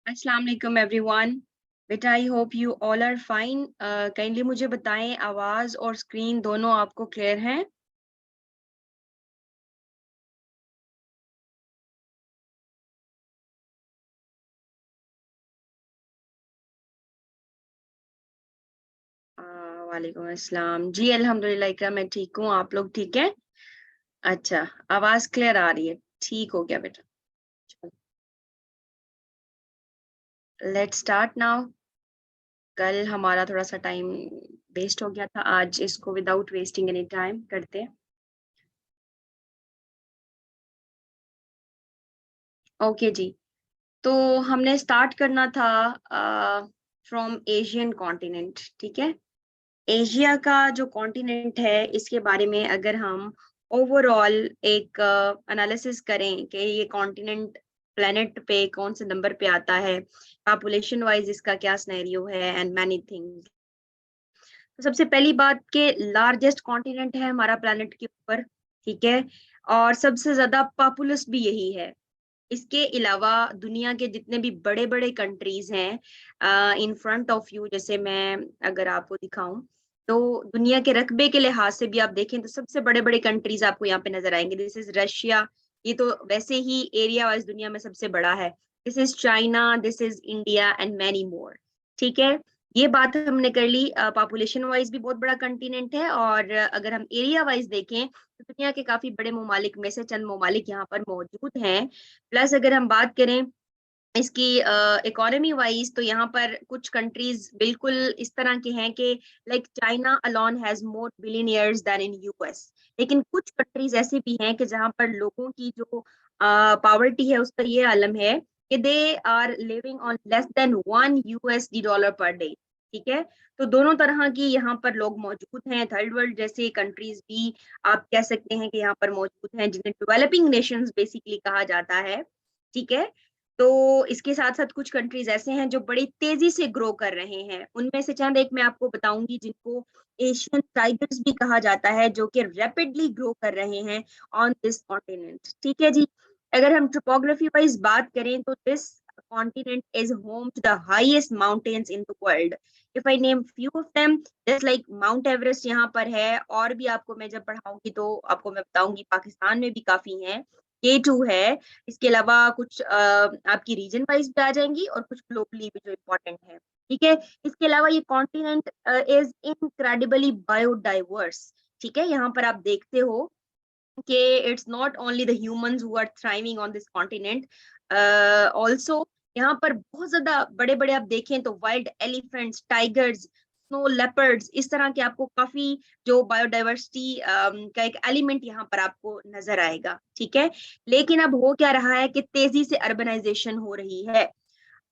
अस्सलाम वालेकुम एवरीवन। बेटा I hope you all are fine. Kindly मुझे बताएं आवाज और स्क्रीन दोनों आपको क्लियर हैं? वालेकुम अस्सलाम जी, अल्हम्दुलिल्लाह इकराम मैं ठीक हूँ। आप लोग ठीक हैं? अच्छा, आवाज क्लियर आ रही है। ठीक हो गया बेटा। Let's start now. कल हमारा थोड़ा सा टाइम वेस्ट हो गया था, आज इसको विदाउट वेस्टिंग एनी टाइम करते हैं। ओके जी, तो हमने स्टार्ट करना था फ्रॉम एशियन कॉन्टिनेंट। ठीक है, एशिया का जो कॉन्टिनेंट है इसके बारे में अगर हम ओवरऑल एक एनालिसिस करें कि ये कॉन्टिनेंट प्लेनेट पे कौन से नंबर पे आता है, पॉपुलेशन वाइज इसका क्या सिनेरियो है एंड मैनी थिंग्स। तो सबसे पहली बात के लार्जेस्ट कॉन्टिनेंट है हमारा प्लेनेट के ऊपर। ठीक है, और सबसे ज्यादा पॉपुलस भी यही है। इसके अलावा दुनिया के जितने भी बड़े बड़े कंट्रीज हैं इन फ्रंट ऑफ यू, जैसे मैं अगर आपको दिखाऊं तो दुनिया के रकबे के लिहाज से भी आप देखें तो सबसे बड़े बड़े कंट्रीज आपको यहाँ पे नजर आएंगे। दिस इज रशिया, ये तो वैसे ही एरिया वाइज दुनिया में सबसे बड़ा है। This is China, this is India and many more. ठीक है, ये बात हमने कर ली। पॉपुलेशन वाइज भी बहुत बड़ा कंटिनेंट है, और अगर हम एरिया वाइज देखें तो दुनिया के काफी बड़े ममालिक में से चंद ममालिक यहाँ पर मौजूद हैं। प्लस अगर हम बात करें इसकी इकोनॉमी वाइज तो यहाँ पर कुछ कंट्रीज बिल्कुल इस तरह के हैं कि like China alone has more billionaires than in US. लेकिन कुछ कंट्रीज ऐसे भी हैं कि जहाँ पर लोगों की जो पावर्टी है उस पर ये आलम है कि they are living on less than $1 per day. ठीक है, तो दोनों तरह की यहाँ पर लोग मौजूद हैं। थर्ड वर्ल्ड जैसे कंट्रीज भी आप कह सकते हैं कि यहाँ पर मौजूद हैं, जिन्हें डेवलपिंग नेशंस बेसिकली कहा जाता है। ठीक है, तो इसके साथ साथ कुछ कंट्रीज ऐसे हैं जो बड़ी तेजी से ग्रो कर रहे हैं। उनमें से चंद एक मैं आपको बताऊंगी जिनको एशियन टाइगर्स भी कहा जाता है, जो कि रैपिडली ग्रो कर रहे हैं ऑन दिस कॉन्टिनेंट। ठीक है जी, अगर हम टोपोग्राफी वाइज बात करें तो this continent is home to the highest mountains in the world. If I name few of them, just like Mount Everest यहाँ पर है, और भी आपको मैं जब पढ़ाऊंगी तो आपको मैं बताऊंगी पाकिस्तान में भी काफी हैं। K2 है। इसके अलावा कुछ आपकी रीजन वाइज भी आ जाएंगी और कुछ ग्लोबली भी जो इम्पोर्टेंट है। ठीक है, इसके अलावा ये कॉन्टिनेंट इज इनक्रेडिबली बायोडाइवर्स। ठीक है, यहाँ पर आप देखते हो कि it's not only the humans who are thriving on this continent, also यहाँ पर बहुत ज्यादा बड़े बड़े आप देखें तो wild elephants, tigers, snow leopards, इस तरह के आपको काफी जो बायोडाइवर्सिटी का एक एलिमेंट यहाँ पर आपको नजर आएगा। ठीक है, लेकिन अब हो क्या रहा है कि तेजी से अर्बनाइजेशन हो रही है।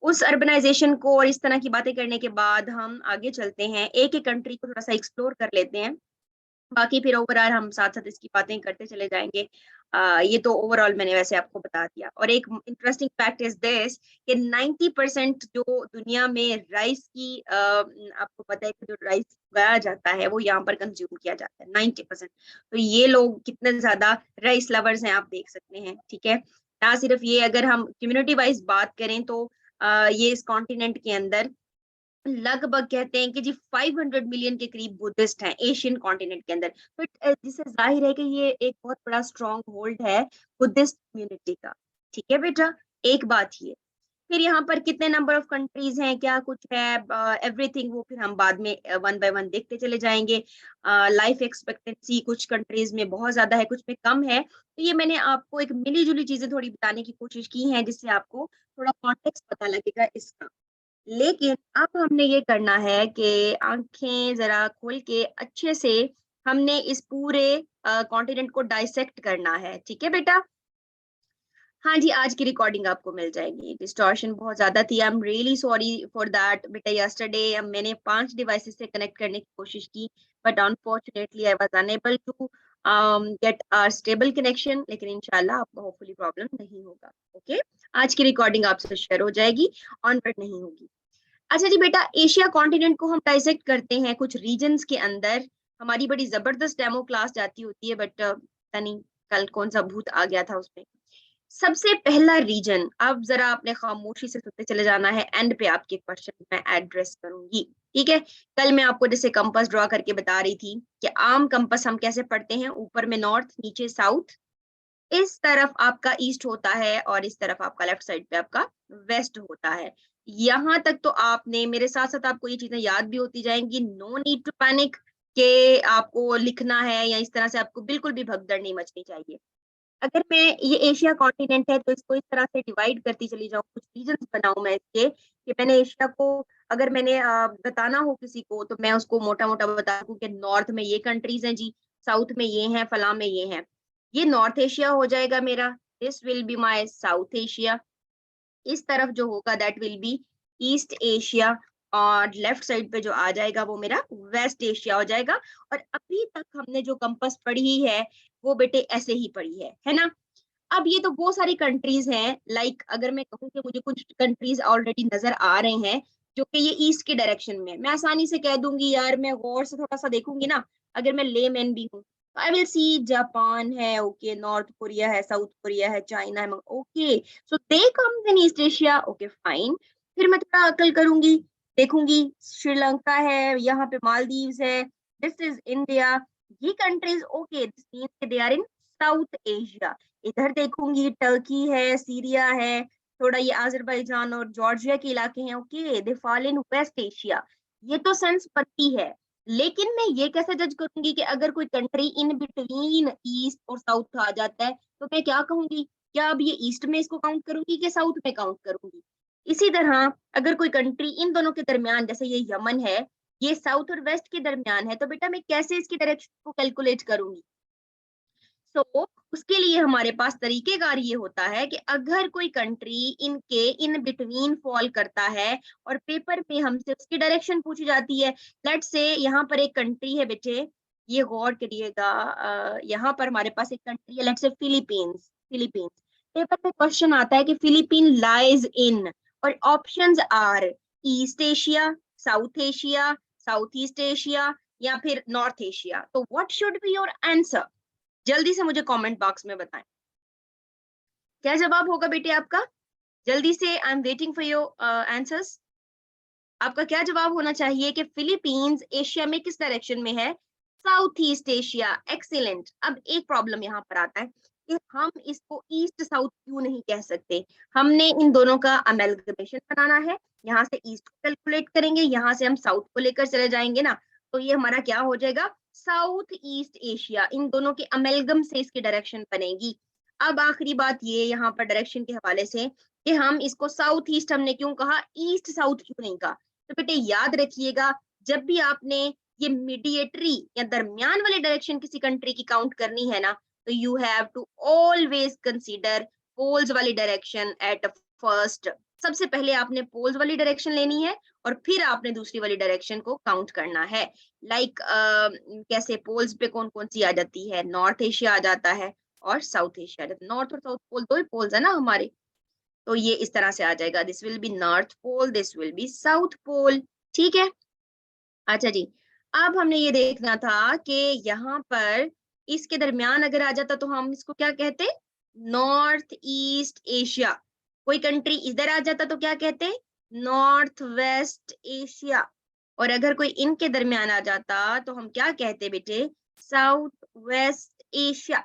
उस अर्बनाइजेशन को और इस तरह की बातें करने के बाद हम आगे चलते हैं, एक एक कंट्री को थोड़ा सा एक्सप्लोर कर लेते हैं। बाकी फिर ओवरऑल हम साथ साथ इसकी बातें करते चले जाएंगे। ये तो ओवरऑल मैंने वैसे आपको बता दिया। और एक इंटरेस्टिंग फैक्ट इज दिस कि 90% जो दुनिया में राइस की आपको पता है कि जो राइस उगाया जाता है वो यहाँ पर कंज्यूम किया जाता है 90%। तो ये लोग कितने ज्यादा राइस लवर्स हैं आप देख सकते हैं। ठीक है, ना सिर्फ ये, अगर हम कम्युनिटी वाइज बात करें तो ये इस कॉन्टिनेंट के अंदर लगभग कहते हैं कि जी 500 मिलियन के करीब बुद्धिस्ट हैं एशियन कॉन्टिनेंट के अंदर। तो जिससे जाहिर है कि ये एक बहुत बड़ा स्ट्रॉन्ग होल्ड है बुद्धिस्ट कम्युनिटी का। ठीक है बेटा, एक बात ये। फिर यहाँ पर कितने नंबर ऑफ कंट्रीज हैं, क्या कुछ है, एवरीथिंग वो फिर हम बाद में वन बाय वन देखते चले जाएंगे। लाइफ एक्सपेक्टेंसी कुछ कंट्रीज में बहुत ज्यादा है, कुछ में कम है। तो ये मैंने आपको एक मिली जुली चीजें थोड़ी बताने की कोशिश की हैं, जिससे आपको थोड़ा कॉन्टेक्स्ट पता लगेगा इसका। लेकिन अब हमने ये करना है कि आंखें जरा खोल के अच्छे से हमने इस पूरे कॉन्टिनेंट को डाइसेक्ट करना है। ठीक है बेटा? हाँ जी, आज की रिकॉर्डिंग आपको मिल जाएगी। डिस्टॉर्शन बहुत ज्यादा थी, I am really sorry for that बेटा। यस्टरडे मैंने 5 डिवाइसेस से कनेक्ट करने की कोशिश की, but unfortunately I was unable to get a stable connection. लेकिन इंशाल्लाह आपको होपफुली प्रॉब्लम नहीं होगा। ओके, आज की रिकॉर्डिंग आपसे शेयर हो जाएगी, ऑनवर्ड नहीं होगी। अच्छा जी बेटा, एशिया कॉन्टिनेंट को हम डाइसेक्ट करते हैं कुछ रीजन्स के अंदर। हमारी बड़ी जबरदस्त डेमो क्लास जाती होती है, बट पता नहीं कल कौन सा भूत आ गया था उसमें। सबसे पहला रीजन, अब जरा आपने खामोशी से सुनते चले जाना है, एंड पे आपके क्वेश्चन मैं एड्रेस करूंगी, ठीक है। कल मैं आपको जैसे कंपास ड्रॉ करके बता रही थी कि आम कंपास हम कैसे पढ़ते हैं, ऊपर में नॉर्थ, नीचे साउथ, इस तरफ आपका ईस्ट होता है और इस तरफ आपका लेफ्ट साइड पे आपका वेस्ट होता है। यहाँ तक तो आपने, मेरे साथ साथ आपको ये चीजें याद भी होती जाएंगी, नो नीड टू पैनिक के आपको लिखना है या इस तरह से आपको बिल्कुल भी भगदड़ नहीं मचनी चाहिए। अगर मैं, ये एशिया कॉन्टिनेंट है तो इसको इस तरह से डिवाइड करती चली जाऊँ, कुछ रीजन्स बनाऊं मैं इसके, कि मैंने एशिया को, अगर मैंने बताना हो किसी को तो मैं उसको मोटा मोटा बता दूं कि नॉर्थ में ये कंट्रीज हैं जी, साउथ में ये हैं, फला में ये हैं। ये नॉर्थ एशिया हो जाएगा मेरा, this will be my south Asia. इस तरफ जो होगा that will be east Asia, और लेफ्ट साइड पे जो आ जाएगा वो मेरा वेस्ट एशिया हो जाएगा। और अभी तक हमने जो कंपास पढ़ी है वो बेटे ऐसे ही पढ़ी है ना। अब ये तो वो सारी कंट्रीज हैं, लाइक अगर मैं कहूँ कि मुझे कुछ कंट्रीज ऑलरेडी नजर आ रहे हैं जो कि ये ईस्ट के डायरेक्शन में है, मैं आसानी से कह दूंगी यार, मैं गौर से थोड़ा सा देखूंगी ना, अगर मैं लेमैन भी हूँ तो आई विल सी जापान है, ओके, नॉर्थ कोरिया है, साउथ कोरिया है, चाइना है, okay, so they comes in east Asia, okay fine. फिर मैं थोड़ा अकल करूंगी, देखूंगी श्रीलंका है, यहाँ पे मालदीव्स है, दिस इज इंडिया, ये countries okay, this means they are in South Asia. इधर देखूंगी टर्की है, सीरिया है, थोड़ा ये अजरबैजान और जॉर्जिया के इलाके हैं, okay, they fall in West Asia. ये तो सेंस पत्ती है, लेकिन मैं ये कैसे जज करूंगी कि अगर कोई कंट्री इन बिटवीन ईस्ट और साउथ आ जाता है तो मैं क्या कहूंगी, क्या अब ये ईस्ट में इसको काउंट करूंगी कि साउथ में काउंट करूंगी। इसी तरह अगर कोई कंट्री इन दोनों के दरमियान, जैसे ये यमन है, ये साउथ और वेस्ट के दरमियान है, तो बेटा मैं कैसे इसकी डायरेक्शन को कैलकुलेट करूंगी। सो उसके लिए हमारे पास तरीकेकार ये होता है कि अगर कोई कंट्री इनके इन बिटवीन फॉल करता है और पेपर में हमसे उसकी डायरेक्शन पूछी जाती है, लेट से यहाँ पर एक कंट्री है बेटे, ये गौर करिएगा, यहाँ पर हमारे पास एक कंट्री है, लेट से फिलीपींस, फिलीपींस, पेपर में क्वेश्चन आता है कि फिलीपीन लाइज इन, और options are East Asia, South Asia, south east Asia, या फिर नॉर्थ एशिया। तो what should be your answer, जल्दी से मुझे कमेंट बॉक्स में बताएं, क्या जवाब होगा बेटे आपका, जल्दी से, I am waiting for your answers. आपका क्या जवाब होना चाहिए कि फिलीपींस एशिया में किस डायरेक्शन में है, साउथ ईस्ट एशिया, एक्सीलेंट। अब एक प्रॉब्लम यहाँ पर आता है कि हम इसको ईस्ट साउथ क्यों नहीं कह सकते, हमने इन दोनों का अमेलगमेशन बनाना है, यहाँ से ईस्ट को कैलकुलेट करेंगे, यहाँ से हम साउथ को लेकर चले जाएंगे ना, तो ये हमारा क्या हो जाएगा, साउथ ईस्ट एशिया, इन दोनों के अमेलगम से इसकी डायरेक्शन बनेगी। अब आखिरी बात ये यहाँ पर डायरेक्शन के हवाले से कि हम इसको साउथ ईस्ट हमने क्यों कहा, ईस्ट साउथ क्यों नहीं कहा। तो बेटे याद रखिएगा, जब भी आपने ये मीडिएटरी या दरमियान वाली डायरेक्शन किसी कंट्री की काउंट करनी है ना, तो you have to always consider poles वाली डायरेक्शन एट फर्स्ट। सबसे पहले आपने पोल्स वाली डायरेक्शन लेनी है और फिर आपने दूसरी वाली डायरेक्शन को काउंट करना है। लाइक कैसे पोल्स पे कौन कौन सी आ जाती है, नॉर्थ एशिया आ जाता है और साउथ एशिया आ जाता है, नॉर्थ और साउथ पोल दो ही पोल्स है ना हमारे, तो ये इस तरह से आ जाएगा, this will be North Pole, this will be South Pole, ठीक है। अच्छा जी, अब हमने ये देखना था कि यहाँ पर इसके दरमियान अगर आ जाता तो हम इसको क्या कहते, नॉर्थ ईस्ट एशिया। कोई कंट्री इधर आ जाता तो क्या कहते, नॉर्थ वेस्ट एशिया। और अगर कोई इनके दरमियान आ जाता तो हम क्या कहते बेटे, south west Asia.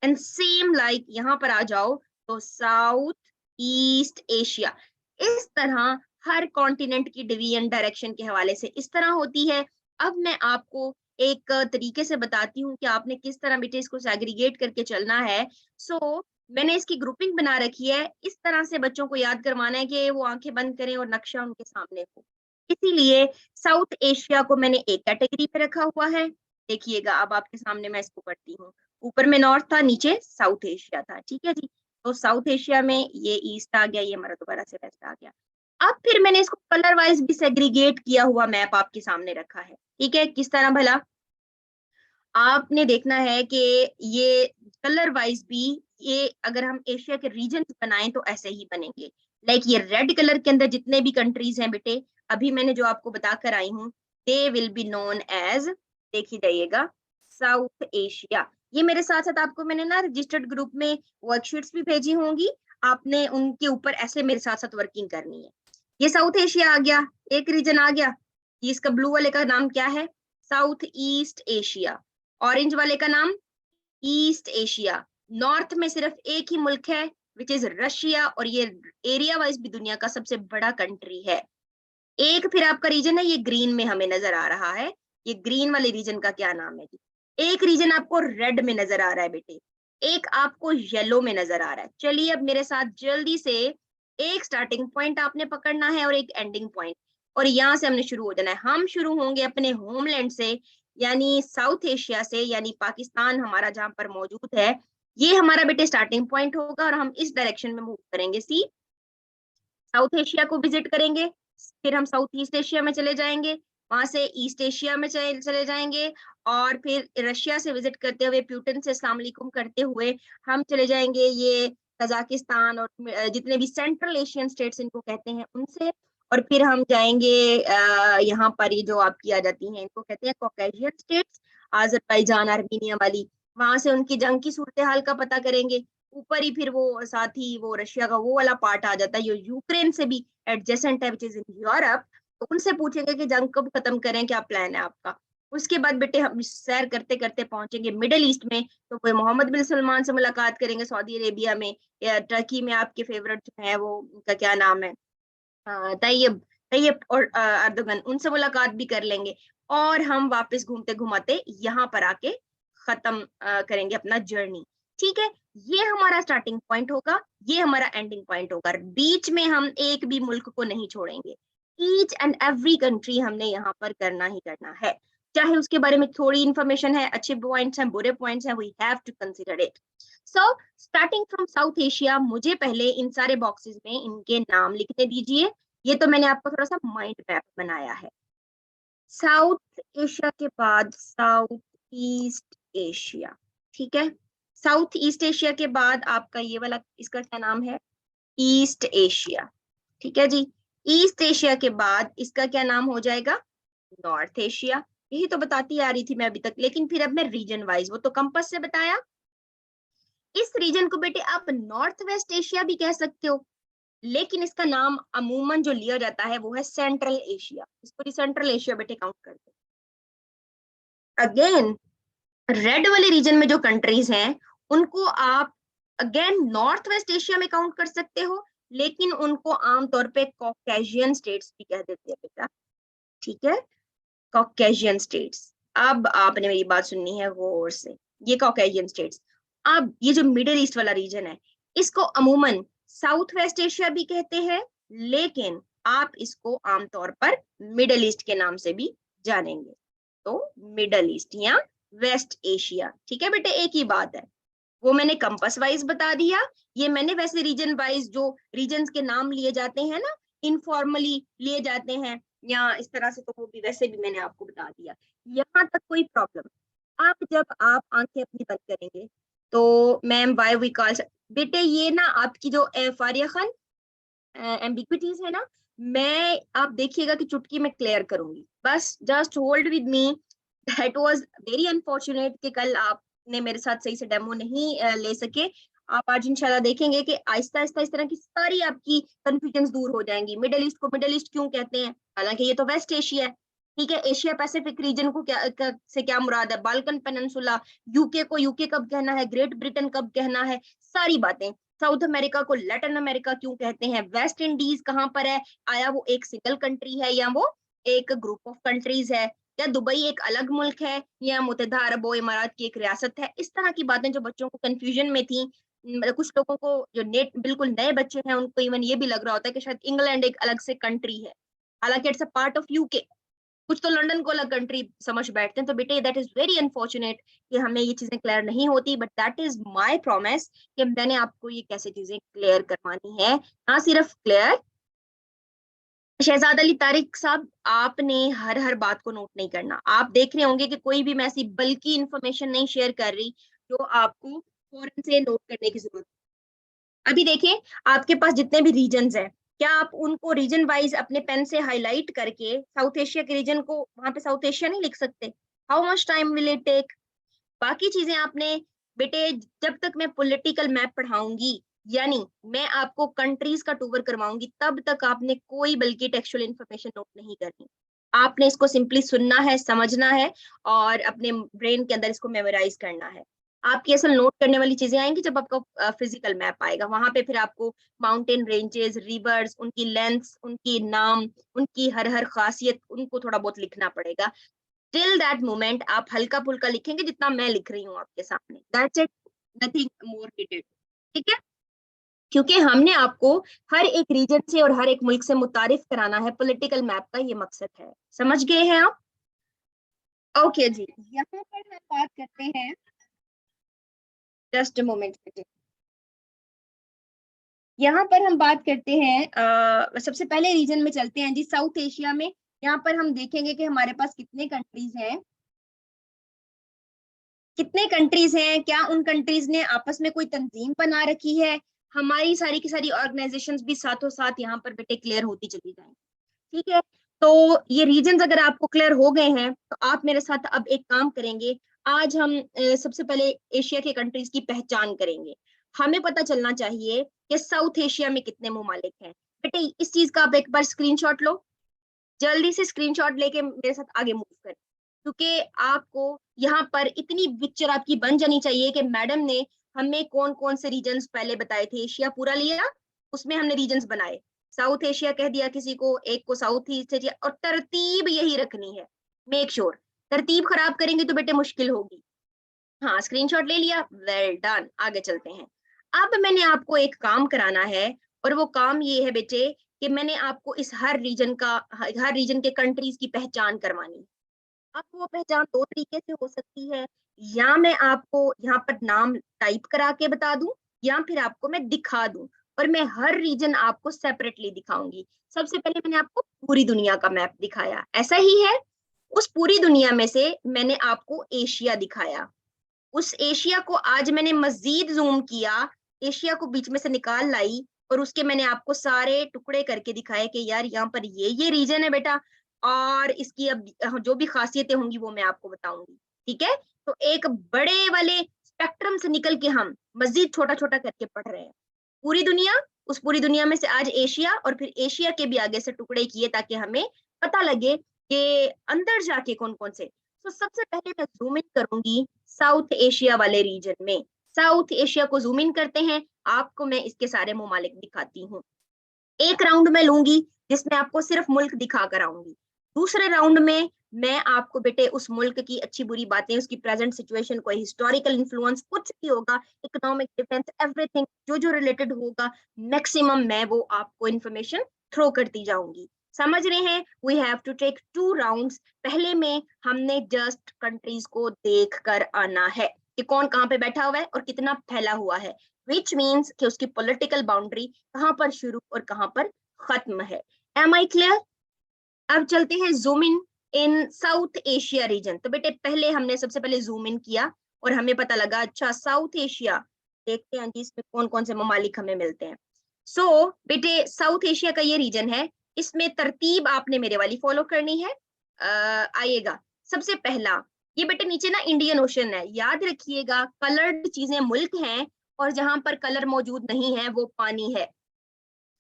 And same like यहाँ पर आ जाओ तो साउथ ईस्ट एशिया। इस तरह हर कॉन्टिनेंट की डिवीजन डायरेक्शन के हवाले से इस तरह होती है। अब मैं आपको एक तरीके से बताती हूँ कि आपने किस तरह बेटे इसको सेग्रीगेट करके चलना है। सो मैंने इसकी ग्रुपिंग बना रखी है, इस तरह से बच्चों को याद करवाना है कि वो आंखें बंद करें और नक्शा उनके सामने हो। इसीलिए साउथ एशिया को मैंने एक कैटेगरी पे रखा हुआ है, देखिएगा अब आपके सामने मैं इसको पढ़ती हूँ, ऊपर में नॉर्थ था, नीचे साउथ एशिया था, ठीक है जी। तो साउथ एशिया में ये ईस्ट आ गया, ये हमारा दोबारा से वेस्ट आ गया। अब फिर मैंने इसको कलर वाइज भी सेग्रीगेट किया हुआ मैप आपके सामने रखा है, ठीक है, किस तरह भला, आपने देखना है कि ये कलर वाइज भी, ये अगर हम एशिया के रीजन बनाएं तो ऐसे ही बनेंगे। लाइक ये रेड कलर के अंदर जितने भी कंट्रीज हैं बेटे, अभी मैंने जो आपको बता कर आई हूँ, they will be known as, देखी जाइएगा, साउथ एशिया। ये मेरे साथ साथ आपको मैंने ना रजिस्टर्ड ग्रुप में वर्कशीट्स भी भेजी होंगी, आपने उनके ऊपर ऐसे मेरे साथ साथ वर्किंग करनी है। ये साउथ एशिया आ गया, एक रीजन आ गया। इसका ब्लू वाले का नाम क्या है? South east Asia. ऑरेंज वाले का नाम ईस्ट एशिया। नॉर्थ में सिर्फ एक ही मुल्क है विच इज रशिया, और ये एरिया वाइज भी दुनिया का सबसे बड़ा कंट्री है। एक फिर आपका रीजन है, ये ग्रीन में हमें नजर आ रहा है, ये ग्रीन वाले रीजन का क्या नाम है जी? एक रीजन आपको रेड में नजर आ रहा है बेटे, एक आपको येलो में नजर आ रहा है। चलिए अब मेरे साथ जल्दी से, एक स्टार्टिंग पॉइंट आपने पकड़ना है और एक एंडिंग पॉइंट, और यहाँ से हमने शुरू हो जाना है। हम शुरू होंगे अपने होमलैंड से, यानी साउथ एशिया से, यानी पाकिस्तान हमारा जहां पर मौजूद है, ये हमारा बेटे स्टार्टिंग पॉइंट होगा, और हम इस डायरेक्शन में मूव करेंगे। सी, साउथ एशिया को विजिट करेंगे, फिर हम साउथ ईस्ट एशिया में चले जाएंगे, वहां से ईस्ट एशिया में चले जाएंगे, और फिर रशिया से विजिट करते हुए, प्यूटन से अस्सलाम वालेकुम करते हुए हम चले जाएंगे ये कजाकिस्तान और जितने भी सेंट्रल एशियन स्टेट्स इनको कहते हैं उनसे, और फिर हम जाएंगे यहाँ पर, ये जो आपकी आ जाती हैं इनको कहते हैं कॉकेशियन स्टेट्स, अजरबैजान आर्मीनिया वाली, वहां से उनकी जंग की सूरत हाल का पता करेंगे। ऊपर ही फिर वो साथ ही वो रशिया का वो वाला पार्ट आ जाता है जो यूक्रेन से भी एडजेसेंट है, विच इज इन यूरोप। तो उनसे पूछेंगे कि जंग कब खत्म करें, क्या प्लान है आपका। उसके बाद बेटे हम सैर करते करते पहुंचेंगे मिडल ईस्ट में, तो कोई मोहम्मद बिन सलमान से मुलाकात करेंगे सऊदी अरेबिया में, या टर्की में आपके फेवरेट जो है वो उनका क्या नाम है, तैयब तैयब और अर्दोगन, उनसे मुलाकात भी कर लेंगे, और हम वापस घूमते घुमाते यहाँ पर आके खत्म करेंगे अपना जर्नी। ठीक है, ये हमारा स्टार्टिंग पॉइंट होगा, ये हमारा एंडिंग पॉइंट होगा। बीच में हम एक भी मुल्क को नहीं छोड़ेंगे, ईच एंड एवरी कंट्री हमने यहाँ पर करना ही करना है, चाहे उसके बारे में थोड़ी इंफॉर्मेशन है, अच्छे पॉइंट्स हैं, बुरे पॉइंट्स हैं, we have to consider it. So starting from South Asia, मुझे पहले इन सारे बॉक्सेस में इनके नाम लिखने दीजिए। ये तो मैंने आपको थोड़ा सा माइंड मैप बनाया है। साउथ एशिया के बाद साउथ ईस्ट एशिया, ठीक है। साउथ ईस्ट एशिया के बाद आपका ये वाला, इसका क्या नाम है? ईस्ट एशिया, ठीक है जी। ईस्ट एशिया के बाद इसका क्या नाम हो जाएगा? North Asia. यही तो बताती आ रही थी मैं अभी तक, लेकिन फिर अब मैं रीजन वाइज, वो तो कंपास से बताया। इस रीजन को बेटे आप नॉर्थ वेस्ट एशिया भी कह सकते हो, लेकिन इसका नाम अमूमन जो लिया जाता है वो है सेंट्रल एशिया। इसको सेंट्रल एशिया बेटे काउंट करते हैं। अगेन रेड वाले रीजन में जो कंट्रीज हैं उनको आप अगेन नॉर्थ वेस्ट एशिया में काउंट कर सकते हो, लेकिन उनको आमतौर पे कॉकेशियन स्टेट्स भी कह देते हैं बेटा, ठीक है, कॉकेशियन स्टेट्स। अब आपने मेरी बात सुननी है गौर से, ये कॉकेशियन स्टेट्स। अब ये जो मिडिल ईस्ट वाला रीजन है, इसको अमूमन साउथ वेस्ट एशिया भी कहते हैं, लेकिन आप इसको आमतौर पर मिडिल ईस्ट के नाम से भी जानेंगे। तो मिडिल ईस्ट या वेस्ट एशिया, ठीक है बेटे, एक ही बात है। वो मैंने कंपास वाइज बता दिया, ये मैंने वैसे रीजन वाइज जो रीजन्स के नाम लिए जाते हैं ना, इनफॉर्मली लिए जाते हैं या इस तरह से, तो वो भी वैसे भी मैंने आपको बता दिया। यहाँ तक कोई प्रॉब्लम? आप जब आप आंखें अपनी बंद करेंगे तो मैम वाई वी कॉल, बेटे ये ना आपकी जो फारिया खान एम्बिग्विटीज है ना, मैं आप देखिएगा कि चुटकी में क्लियर करूंगी, बस just hold with me. That was very unfortunate कि कल आपने मेरे साथ सही से डेमो नहीं ले सके। आप आज इंशाल्लाह देखेंगे कि आहिस्ता आहिस्ता इस तरह की सारी आपकी कंफ्यूजन दूर हो जाएंगी। मिडिल ईस्ट को मिडिल ईस्ट क्यों कहते हैं, हालांकि ये तो वेस्ट एशिया है, ठीक है। एशिया पैसिफिक रीजन को से क्या मुराद है, बाल्कन पेनिनसुला, यूके को यूके कब कहना है, ग्रेट ब्रिटेन कब कहना है, सारी बातें। साउथ अमेरिका को लैटिन अमेरिका क्यों कहते हैं, वेस्ट इंडीज कहाँ पर है, आया वो एक सिंगल कंट्री है या वो एक ग्रुप ऑफ कंट्रीज है, या दुबई एक अलग मुल्क है या मुत्तहदा अरब इमारात की एक रियासत है। इस तरह की बातें जो बच्चों को कंफ्यूजन में थी, कुछ लोगों को जो नेट बिल्कुल नए बच्चे हैं उनको इवन ये भी लग रहा होता है कि शायद इंग्लैंड एक अलग से कंट्री है, हालांकि it's a part of UK. कुछ तो लंदन को अलग कंट्री समझ बैठते हैं। तो बेटे दैट इज वेरी अनफॉर्चुनेट कि हमें ये चीजें क्लियर नहीं होती, but that is my promise कि मैंने आपको ये कैसे चीजें क्लियर करवानी है। ना सिर्फ क्लियर, शहजाद अली तारिक साहब, आपने हर हर बात को नोट नहीं करना। आप देख रहे होंगे कि कोई भी मैं ऐसी बल्कि इंफॉर्मेशन नहीं शेयर कर रही जो आपको फौरन से नोट करने की जरूरत। अभी देखिए, आपके पास जितने भी रीजन्स हैं, क्या आप उनको रीजन वाइज अपने पेन से हाईलाइट करके साउथ एशिया के रीजन को वहां पे साउथ एशिया नहीं लिख सकते? How much time will it take? बाकी चीजें आपने बेटे, जब तक मैं पॉलिटिकल मैप पढ़ाऊंगी, यानी मैं आपको कंट्रीज का टूर करवाऊंगी, तब तक आपने कोई बल्कि टेक्सचुअल इंफॉर्मेशन नोट नहीं करनी। आपने इसको सिंपली सुनना है, समझना है और अपने ब्रेन के अंदर इसको मेमोराइज करना है। आपकी असल नोट करने वाली चीजें आएंगी जब आपका फिजिकल मैप आएगा, वहां पे फिर आपको माउंटेन रेंजेस, रिवर्स, उनकी लेंथ्स, उनकी नाम, उनकी हर हर खासियत, उनको थोड़ा बहुत लिखना पड़ेगा। टिल दैट मोमेंट आप हल्का फुल्का लिखेंगे जितना मैं लिख रही हूँ आपके सामने, दैट्स इट, नथिंग मोर डिटेड। ठीक है, क्योंकि हमने आपको हर एक रीजन से और हर एक मुल्क से मुतारिफ कराना है, पॉलिटिकल मैप का ये मकसद है। समझ गए हैं आप? ओके जी, यहाँ पर हम बात करते हैं, जस्ट अ मोमेंट, यहाँ पर हम बात करते हैं सबसे पहले रीजन में चलते हैं जी, साउथ एशिया में। यहाँ पर हम देखेंगे कि हमारे पास कितने कंट्रीज हैं, कितने कंट्रीज हैं, क्या उन कंट्रीज ने आपस में कोई तंजीम बना रखी है। हमारी सारी की सारी ऑर्गेनाइजेशंस भी साथों साथ यहाँ पर बेटे क्लियर होती चली जाएंगी। ठीक है, तो ये रीजन्स अगर आपको क्लियर हो गए हैं तो आप मेरे साथ अब एक काम करेंगे। आज हम सबसे पहले एशिया के कंट्रीज की पहचान करेंगे। हमें पता चलना चाहिए कि साउथ एशिया में कितने ममालिक हैं। बेटे इस चीज का आप एक बार स्क्रीनशॉट लो, जल्दी से स्क्रीनशॉट लेके मेरे साथ आगे मूव करें, क्योंकि आपको यहाँ पर इतनी पिक्चर आपकी बन जानी चाहिए कि मैडम ने हमें कौन कौन से रीजन्स पहले बताए थे। एशिया पूरा लिया, उसमें हमने रीजन्स बनाए, साउथ एशिया कह दिया किसी को, एक को साउथ ईस्ट एशिया, और तरतीब यही रखनी है। मेक श्योर तरतीब खराब करेंगे तो बेटे मुश्किल होगी। हाँ, स्क्रीनशॉट ले लिया, वेल डन, आगे चलते हैं। अब मैंने आपको एक काम कराना है, और वो काम ये है बेटे कि मैंने आपको इस हर रीजन के कंट्रीज की पहचान करवानी है। आपको वो पहचान दो तरीके से हो सकती है, या मैं आपको यहाँ पर नाम टाइप करा के बता दूं, या फिर आपको मैं दिखा दूं, और मैं हर रीजन आपको सेपरेटली दिखाऊंगी। सबसे पहले मैंने आपको पूरी दुनिया का मैप दिखाया, ऐसा ही है। उस पूरी दुनिया में से मैंने आपको एशिया दिखाया, उस एशिया को आज मैंने मजीद जूम किया, एशिया को बीच में से निकाल लाई, और उसके मैंने आपको सारे टुकड़े करके दिखाए कि यार यहाँ पर ये रीजन है बेटा, और इसकी अब जो भी खासियतें होंगी वो मैं आपको बताऊंगी। ठीक है, तो एक बड़े वाले स्पेक्ट्रम से निकल के हम मजीद छोटा छोटा करके पढ़ रहे हैं पूरी दुनिया। उस पूरी दुनिया में से आज एशिया, और फिर एशिया के भी आगे से टुकड़े किए ताकि हमें पता लगे कि अंदर जाके कौन कौन से। तो सबसे पहले मैं जूम इन करूंगी साउथ एशिया वाले रीजन में। साउथ एशिया को जूम इन करते हैं, आपको मैं इसके सारे ममालिक दिखाती हूँ। एक राउंड में लूंगी जिसमें आपको सिर्फ मुल्क दिखा कर आऊंगी। दूसरे राउंड में मैं आपको बेटे उस मुल्क की अच्छी बुरी बातें, उसकी प्रेजेंट सिचुएशन, कोई हिस्टोरिकल इन्फ्लुएंस कुछ भी होगा, इकोनॉमिक डिफेंस, एवरीथिंग जो जो रिलेटेड होगा, मैक्सिमम मैं वो आपको इन्फॉर्मेशन थ्रो करती जाऊंगी। समझ रहे हैं? We have to take 2 rounds. पहले में हमने जस्ट कंट्रीज को देख कर आना है कि कौन कहाँ पे बैठा हुआ है और कितना फैला हुआ है, विच मीन्स कि उसकी पॉलिटिकल बाउंड्री कहाँ पर शुरू और कहाँ पर खत्म है। Am I clear? अब चलते हैं zoom in South Asia region. तो बेटे पहले हमने सबसे पहले जूम इन किया और हमें पता लगा अच्छा साउथ एशिया, देखते हैं जी इसमें कौन कौन से ममालिक हमें मिलते हैं। बेटे साउथ एशिया का ये रीजन है, इसमें तरतीब आपने मेरे वाली फॉलो करनी है। आइएगा, सबसे पहला ये बेटे नीचे ना इंडियन ओशन है, याद रखिएगा कलर्ड चीजें मुल्क हैं, और जहां पर कलर मौजूद नहीं है वो पानी है।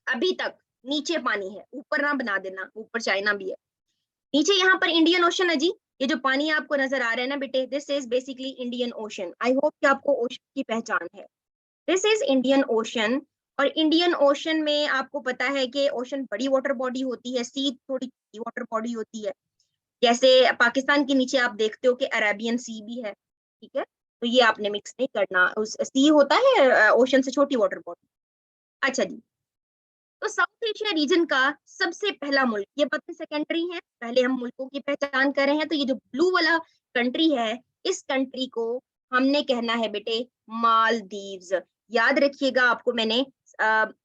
अभी तक नीचे पानी है, ऊपर ना बना देना, ऊपर चाइना भी है। नीचे यहाँ पर इंडियन ओशन है जी, ये जो पानी आपको नजर आ रहा है ना बेटे, this is basically Indian ocean. I hope कि आपको ओशन की पहचान है। This is Indian ocean. और इंडियन ओशन में आपको पता है कि ओशन बड़ी वाटर बॉडी होती है, सी थोड़ी छोटी वाटर बॉडी होती है। जैसे पाकिस्तान के नीचे आप देखते हो कि अरेबियन सी भी है। ठीक है, तो ये आपने मिक्स नहीं करना, उस सी होता है ओशन से छोटी वाटर बॉडी। अच्छा जी, तो साउथ एशिया रीजन का सबसे पहला मुल्क, ये बातें सेकेंडरी हैं, पहले हम मुल्कों की पहचान कर रहे हैं। तो ये जो ब्लू वाला कंट्री है, इस कंट्री को हमने कहना है बेटे मालदीव्स। याद रखिएगा, आपको मैंने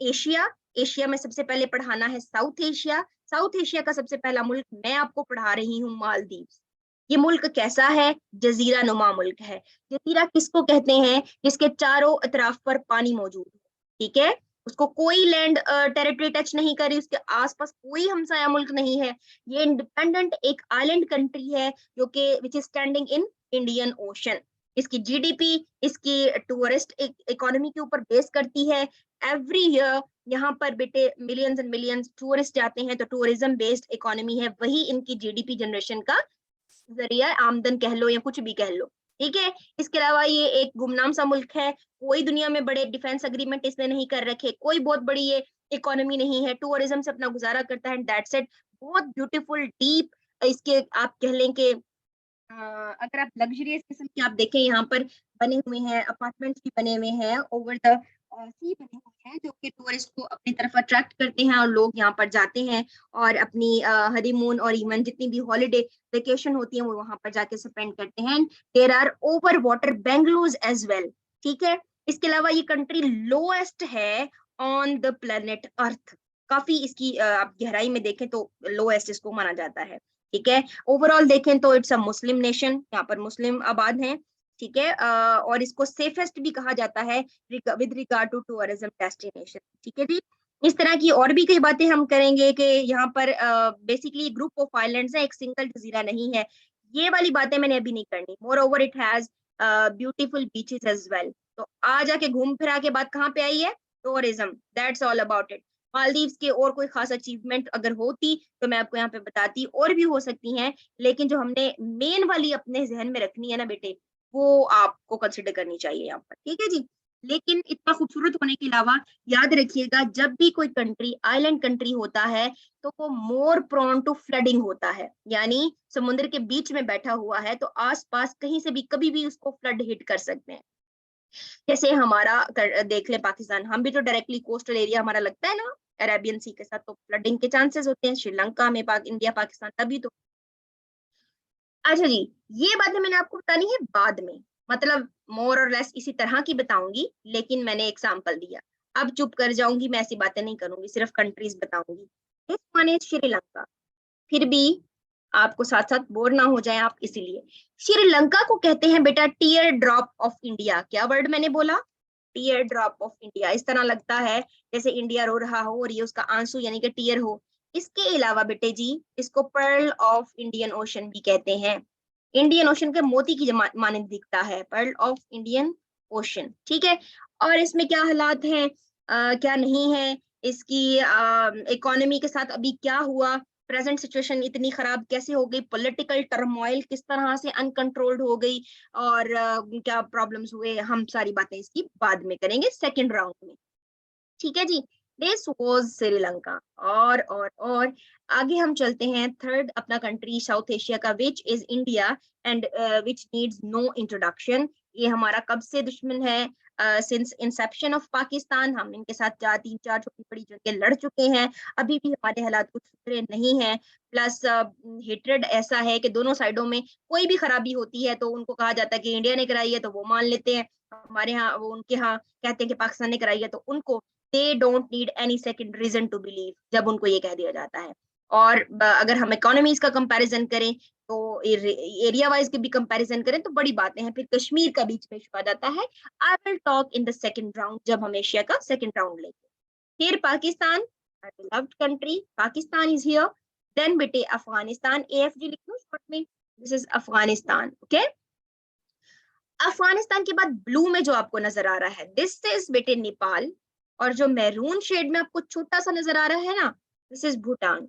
एशिया एशिया में सबसे पहले पढ़ाना है साउथ एशिया। साउथ एशिया का सबसे पहला मुल्क मैं आपको पढ़ा रही हूँ मालदीव्स। ये मुल्क कैसा है? जजीरा नुमा मुल्क है। जजीरा किसको कहते हैं? जिसके चारों अतराफ पर पानी मौजूद है। ठीक है, उसको कोई लैंड टेरिटरी टच नहीं करी, उसके आसपास कोई हमसाया मुल्क नहीं है। ये इंडिपेंडेंट एक आइलैंड कंट्री है जो कि which is standing in Indian ocean. इसकी जीडीपी इसकी टूरिस्ट इकोनॉमी के ऊपर बेस करती है। एवरी ईयर यहाँ पर बेटे मिलियंस एंड मिलियंस टूरिस्ट जाते हैं, तो टूरिज्म बेस्ड इकोनॉमी है, वही इनकी जीडीपी जनरेशन का जरिया, आमदन कह लो या कुछ भी कह लो, ठीक है। इसके अलावा ये एक गुमनाम सा मुल्क है, कोई दुनिया में बड़े डिफेंस एग्रीमेंट इसने नहीं कर रखे, कोई बहुत बड़ी ये इकोनॉमी नहीं है, टूरिज्म से अपना गुजारा करता है, दैट्स इट। बहुत ब्यूटीफुल डीप इसके आप कह लें कि अगर आप लग्जरियस किस्म के आप देखें, यहाँ पर बने हुए हैं अपार्टमेंट्स भी बने हुए हैं, ओवर द सी बने हुए हैं, जो कि टूरिस्ट को अपनी तरफ अट्रैक्ट करते हैं और लोग यहाँ पर जाते हैं और अपनी हनीमून और इवन जितनी भी हॉलीडे वेकेशन होती है वो वहां पर जाके स्पेंड करते हैं। There are over water bungalows as well, ठीक है। इसके अलावा ये कंट्री लोएस्ट है ऑन द प्लेनेट अर्थ, काफी इसकी आप गहराई में देखें तो लोएस्ट इसको माना जाता है, ठीक है। ओवरऑल देखें तो इट्स अ मुस्लिम नेशन, यहाँ पर मुस्लिम आबाद हैं, ठीक है। और इसको सेफेस्ट भी कहा जाता है with regard to tourism destination, ठीक है जी। इस तरह की और भी कई बातें हम करेंगे कि यहाँ पर बेसिकली ग्रुप ऑफ आइलैंड्स है, एक सिंगल जजीरा नहीं है। ये वाली बातें मैंने अभी नहीं करनी। Moreover it has beautiful beaches as well. तो आ जाके घूम फिरा के बात कहाँ पे आई है, tourism, that's all about it. Maldives के और कोई खास अचीवमेंट अगर होती तो मैं आपको यहाँ पे बताती, और भी हो सकती हैं, लेकिन जो हमने मेन वाली अपने जहन में रखनी है ना बेटे, वो आपको कंसिडर करनी चाहिए यहाँ पर, ठीक है जी। लेकिन इतना खूबसूरत होने के अलावा याद रखिएगा, जब भी कोई कंट्री आइलैंड कंट्री होता है तो वो मोर प्रोन टू फ्लडिंग होता है, यानी समुद्र के बीच में बैठा हुआ है तो आसपास कहीं से भी कभी भी उसको फ्लड हिट कर सकते हैं। जैसे हमारा देख ले पाकिस्तान, हम भी तो डायरेक्टली कोस्टल एरिया हमारा लगता है ना अरेबियन सी के साथ, तो फ्लडिंग के चांसेस होते हैं। श्रीलंका में इंडिया पाकिस्तान तभी तो। अच्छा जी, ये बातें मैंने आपको बतानी है बाद में, मतलब मोर और लेस इसी तरह की बताऊंगी, लेकिन मैंने एग्जांपल दिया। अब चुप कर जाऊंगी, मैं ऐसी बातें नहीं करूंगी, सिर्फ कंट्रीज बताऊंगी। This one is Sri Lanka. फिर भी आपको साथ साथ बोर ना हो जाए आप, इसीलिए श्रीलंका को कहते हैं बेटा टीयर ड्रॉप ऑफ इंडिया। क्या वर्ड मैंने बोला, टीयर ड्रॉप ऑफ इंडिया। इस तरह लगता है जैसे इंडिया रो रहा हो और ये उसका आंसू यानी कि टीयर हो। इसके अलावा बेटे जी इसको पर्ल ऑफ इंडियन ओशन भी कहते हैं। इंडियन ओशन के मोती की मानंद दिखता है, पर्ल ऑफ इंडियन ओशन, ठीक है। और इसमें क्या हालात हैं, क्या नहीं है, इसकी इकोनॉमी के साथ अभी क्या हुआ, प्रेजेंट सिचुएशन इतनी खराब कैसे हो गई, पॉलिटिकल टर्मोइल किस तरह से अनकंट्रोल्ड हो गई, और क्या प्रॉब्लम्स हुए, हम सारी बातें इसकी बाद में करेंगे सेकंड राउंड में, ठीक है जी। This was Sri Lanka. और आगे हम चलते हैं थर्ड अपना कंट्री साउथ एशिया का, which is India and which needs no introduction. ये हमारा कब से दुश्मन है, सिंस इंसेप्शन ऑफ पाकिस्तान। हम इनके साथ 3-4 छोटी बड़ी जंगें लड़ चुके हैं, अभी भी हमारे हालात कुछ सुधरे नहीं हैं। प्लस हेट्रेड ऐसा है कि दोनों साइडों में कोई भी खराबी होती है तो उनको कहा जाता है कि इंडिया ने कराई है, तो वो मान लेते हैं। हमारे यहाँ वो उनके यहाँ कहते हैं कि पाकिस्तान ने कराई है, तो उनको they don't need any second reason to believe जब उनको ये कह दिया जाता है। और अगर हम इकोनॉमीज का कंपैरिजन करें तो एरिया वाइज के भी कंपैरिजन करें तो बड़ी बातें हैं, फिर कश्मीर का बीच में छुपा जाता है। I will talk in the second round, जब हम एशिया का सेकंड राउंड लेंगे। फिर Pakistan, beloved country, Pakistan is here. Then बेटे अफगानिस्तान, AFG लिख लो शॉर्ट में, this is Afghanistan, okay. Afghanistan के बाद ब्लू में जो आपको नजर आ रहा है, दिस इज बेटे नेपाल। और जो मैरून शेड में आपको छोटा सा नजर आ रहा है ना, दिस इज भूटान,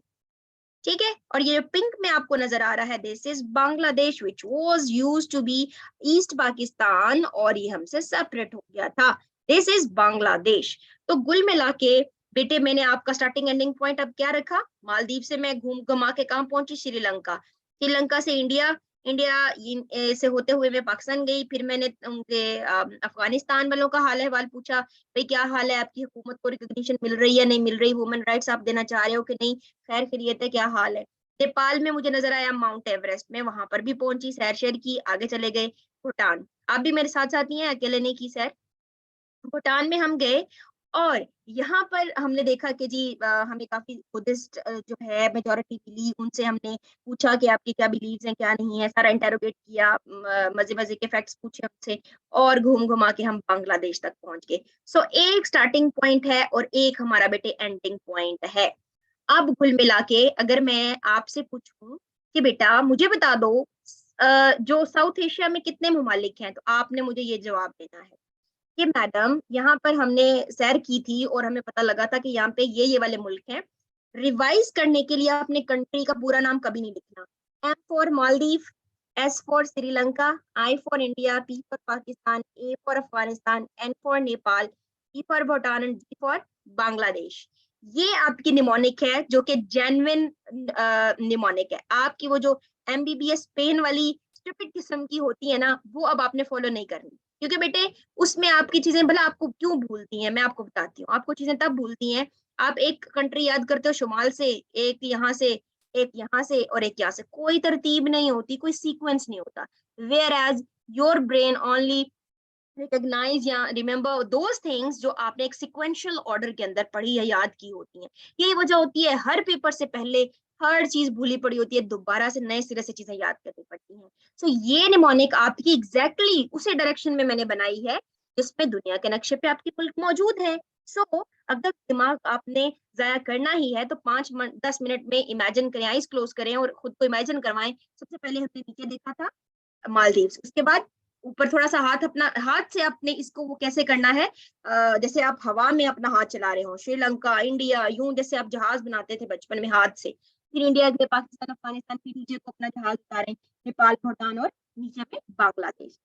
ठीक है। और ये पिंक में आपको नजर आ रहा है, this is Bangladesh, which was used to be East Pakistan, और ये हमसे सेपरेट हो गया था, दिस इज बांग्लादेश। तो कुल मिला के बेटे मैंने आपका स्टार्टिंग एंडिंग पॉइंट अब क्या रखा, मालदीव से मैं घूम घुमा के कहाँ पहुंची, श्रीलंका, श्रीलंका से इंडिया, इंडिया से होते हुए मैं पाकिस्तान गई, फिर मैंने उनके अफगानिस्तान वालों का हाल अहवाल पूछा, भाई क्या हाल है, आपकी हुकूमत को रिकॉग्निशन मिल रही है नहीं मिल रही, वुमेन राइट्स आप देना चाह रहे हो कि नहीं, खैर खैरियत है, क्या हाल है। नेपाल में मुझे नजर आया माउंट एवरेस्ट, में वहां पर भी पहुंची, सैर शेर की, आगे चले गए भूटान। आप भी मेरे साथ साथ ही हैं, अकेले नहीं की सैर। भूटान में हम गए और यहाँ पर हमने देखा कि जी हमें काफी बुद्धिस्ट जो है मेजोरिटी बिलीव, उनसे हमने पूछा कि आपके क्या बिलीव्स हैं क्या नहीं है, सारा इंटेरोगेट किया, मजे मजे के फैक्ट्स पूछे हमसे, और घूम घुमा के हम बांग्लादेश तक पहुंच गए। सो एक स्टार्टिंग पॉइंट है और एक हमारा बेटे एंडिंग पॉइंट है। अब कुल मिला के अगर मैं आपसे पूछूं कि बेटा मुझे बता दो जो साउथ एशिया में कितने ममालिक हैं, तो आपने मुझे ये जवाब देना है कि मैडम यहाँ पर हमने सैर की थी और हमें पता लगा था कि यहाँ पे ये वाले मुल्क हैं। रिवाइज करने के लिए अपने कंट्री का पूरा नाम कभी नहीं लिखना। M for Maldives, S for Sri Lanka, I for India, P for Pakistan, A for Afghanistan, N for Nepal, E for Bhutan and G for Bangladesh. ये आपकी निमोनिक है जो कि जेन्युइन निमोनिक है। आपकी वो जो एमबीबीएस पेन वाली स्टूपिड किस्म की होती है ना, वो अब आपने फॉलो नहीं करनी, क्योंकि बेटे उसमें आपकी चीजें भला आपको क्यों भूलती हैं, मैं आपको बताती हूँ। आपको चीजें तब भूलती हैं, आप एक कंट्री याद करते हो शुमाल से, एक यहाँ से, एक यहाँ से और एक यहाँ से, कोई तरतीब नहीं होती, कोई सीक्वेंस नहीं होता। Whereas your brain only recognize या रिमेम्बर दोज थिंग्स जो आपने एक सिक्वेंशियल ऑर्डर के अंदर पढ़ी या याद की होती हैं। यही वजह होती है हर पेपर से पहले हर चीज भूली पड़ी होती है, दोबारा से नए सिरे से चीजें याद करनी पड़ती हैं। सो ये निमोनिक आपकी एग्जैक्टली उसी डायरेक्शन में मैंने बनाई है जिसमें दुनिया के नक्शे पे आपके मुल्क मौजूद है। सो अगर दिमाग आपने जाया करना ही है तो 5-10 मिनट में इमेजिन करें, आइज क्लोज करें और खुद को इमेजिन करवाएं। सबसे पहले हमने नीचे देखा था मालदीव्स, उसके बाद ऊपर थोड़ा सा हाथ, अपना हाथ से अपने इसको वो कैसे करना है, जैसे आप हवा में अपना हाथ चला रहे हो, श्रीलंका, इंडिया, यूं जैसे आप जहाज बनाते थे बचपन में हाथ से, फिर इंडिया के पाकिस्तान अफगानिस्तान, फिर नीचे को अपना जहाज उतारे नेपाल भूटान और नीचे में बांग्लादेश।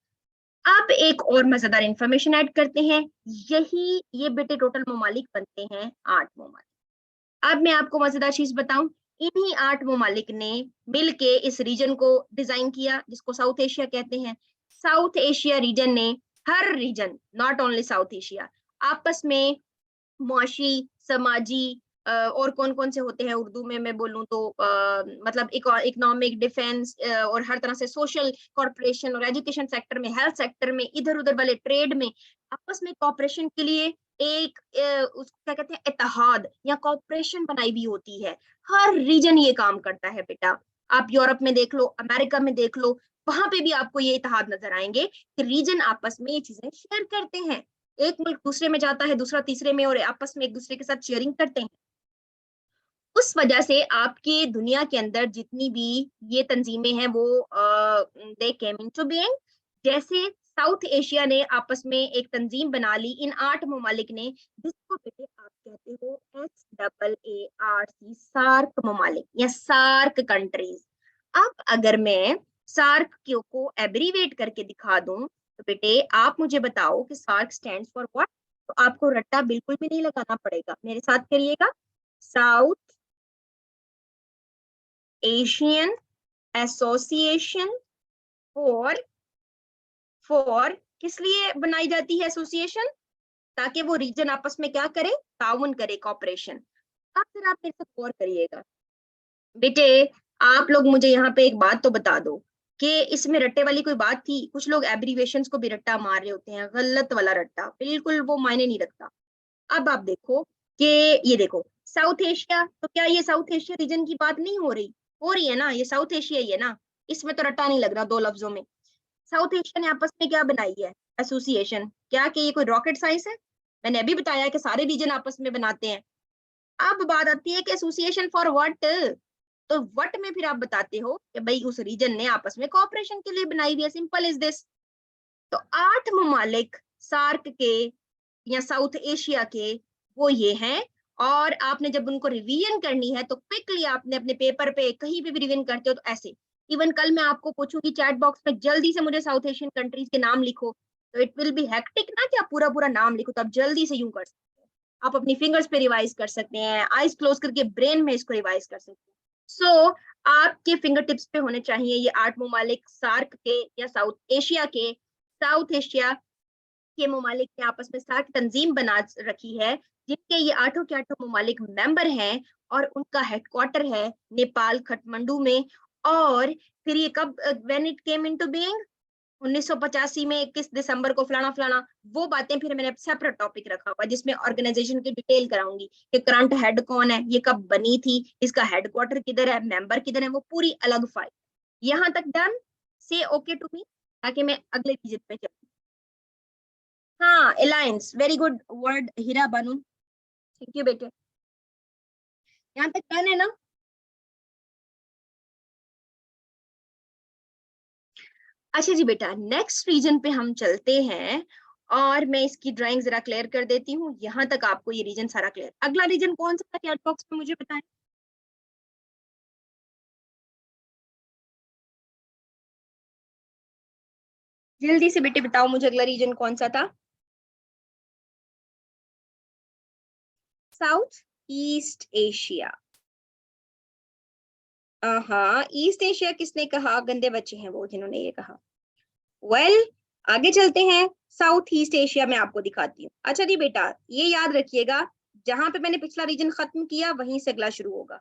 अब एक और मजेदार इंफॉर्मेशन ऐड करते हैं, यही ये बेटे टोटल ममालिक बनते हैं 8 ममालिक। अब मैं आपको मजेदार चीज बताऊं, इन्हीं 8 ममालिक ने मिलके इस रीजन को डिजाइन किया जिसको साउथ एशिया कहते हैं। साउथ एशिया रीजन ने, हर region not only south Asia, आपस में मुआशी, समाजी और कौन कौन से होते हैं उर्दू में मैं बोलूं तो मतलब इकोनॉमिक, डिफेंस और हर तरह से सोशल, कॉर्पोरेशन और एजुकेशन सेक्टर में, हेल्थ सेक्टर में, इधर उधर वाले ट्रेड में, आपस में कॉपरेशन के लिए एक उसको क्या कहते हैं, इत्तेहाद या कॉपरेशन बनाई भी होती है। हर रीजन ये काम करता है बेटा। आप यूरोप में देख लो, अमेरिका में देख लो, वहां पे भी आपको ये इत्तेहाद नजर आएंगे कि रीजन आपस में ये चीजें शेयर करते हैं। एक मुल्क दूसरे में जाता है, दूसरा तीसरे में, और आपस में एक दूसरे के साथ शेयरिंग करते हैं। उस वजह से आपके दुनिया के अंदर जितनी भी ये तंजीमें हैं वो दे केम इनटू बीइंग। जैसे साउथ एशिया ने आपस में एक तंजीम बना ली इन 8 ममालिक ने, जिसको बेटे आप कहते हो SAARC, सार्क ममालिक या सार्क कंट्रीज। अब अगर मैं सार्क को एब्रीवेट करके दिखा दूं तो बेटे आप मुझे बताओ कि सार्क स्टैंड्स फॉर व्हाट। तो आपको रट्टा बिल्कुल भी नहीं लगाना पड़ेगा, मेरे साथ करिएगा। South Asian association for, for किस लिए बनाई जाती है एसोसिएशन? ताकि वो रीजन आपस में क्या करे, ताउन करे, कॉपरेशन। अब फिर आप मेरे साथ गौर करिएगा बेटे, आप लोग मुझे यहाँ पे एक बात तो बता दो कि इसमें रट्टे वाली कोई बात थी? कुछ लोग एब्रीवेशंस को भी रट्टा मार रहे होते हैं, गलत वाला रट्टा, बिल्कुल वो मायने नहीं रखता। अब आप देखो कि ये देखो साउथ एशिया, तो क्या ये साउथ एशिया रीजन की बात नहीं हो रही है ना, ये साउथ एशिया ही है ना, इसमें तो रट्टा नहीं लग रहा दो लफ्जों में। साउथ एशिया ने आपस में क्या बनाई है, एसोसिएशन। क्या कि ये कोई रॉकेट साइंस है? मैंने अभी बताया कि सारे रीजन आपस में बनाते हैं। अब बात आती है कि एसोसिएशन फॉर व्हाट, तो व्हाट में फिर आप बताते हो कि भाई उस रीजन ने आपस में कोऑपरेशन के लिए बनाई हुई है, सिंपल इज दिस। तो 8 ममालिक सार्क के या साउथ एशिया के वो ये हैं। और आपने जब उनको रिवीजन करनी है तो क्विकली आपने अपने पेपर पे कहीं पे भी रिवीजन करते हो तो ऐसे, इवन कल मैं आपको पूछूंगी चैट बॉक्स में जल्दी से मुझे साउथ एशियन कंट्रीज के नाम लिखो, तो इट विल बी हेक्टिक ना कि आप पूरा पूरा नाम लिखो, तो आप जल्दी से यूं कर सकते हैं। आप अपनी फिंगर्स पे रिवाइज कर सकते हैं, आईज क्लोज करके ब्रेन में इसको रिवाइज कर सकते हैं। सो आपके फिंगर टिप्स पे होने चाहिए ये 8 ममालिक सार्क के या साउथ एशिया के। साउथ एशिया के ममालिक ने आपस में 60 तंजीम बना रखी है जिनके ये आठों के आठों ममालिक मेंबर हैं, और उनका हेडक्वार्टर है नेपाल काठमांडू में। और फिर ये कब, when it came into being, 1985 में 21 दिसंबर को फलाना फलाना, वो बातें फिर मैंने सेपरेट टॉपिक रखा हुआ जिसमें ऑर्गेनाइजेशन की डिटेल कराऊंगी कि करंट हेड कौन है, ये कब बनी थी, इसका हेडक्वार्टर किधर है, मेंबर किधर है, वो पूरी अलग फाइल। यहाँ तक डन, से ओके टू मी, ताकि मैं अगले डिजिट पे चलूं। हाँ, alliance, very good word Heera Banu, thank you बेटे। यहाँ तक डन है ना? अच्छा जी बेटा, नेक्स्ट रीजन पे हम चलते हैं और मैं इसकी ड्राइंग जरा क्लियर कर देती हूँ। यहाँ तक आपको ये रीजन सारा क्लियर। अगला रीजन कौन सा था चैट बॉक्स में मुझे बताएं। जल्दी से बेटे बताओ मुझे अगला रीजन कौन सा था। South east Asia. हाँ, ईस्ट एशिया किसने कहा? गंदे बच्चे हैं वो जिन्होंने ये कहा। वेल, आगे चलते हैं। साउथ ईस्ट एशिया में आपको दिखाती हूँ। अच्छा जी बेटा, ये याद रखिएगा, जहां पे मैंने पिछला रीजन खत्म किया वहीं से अगला शुरू होगा।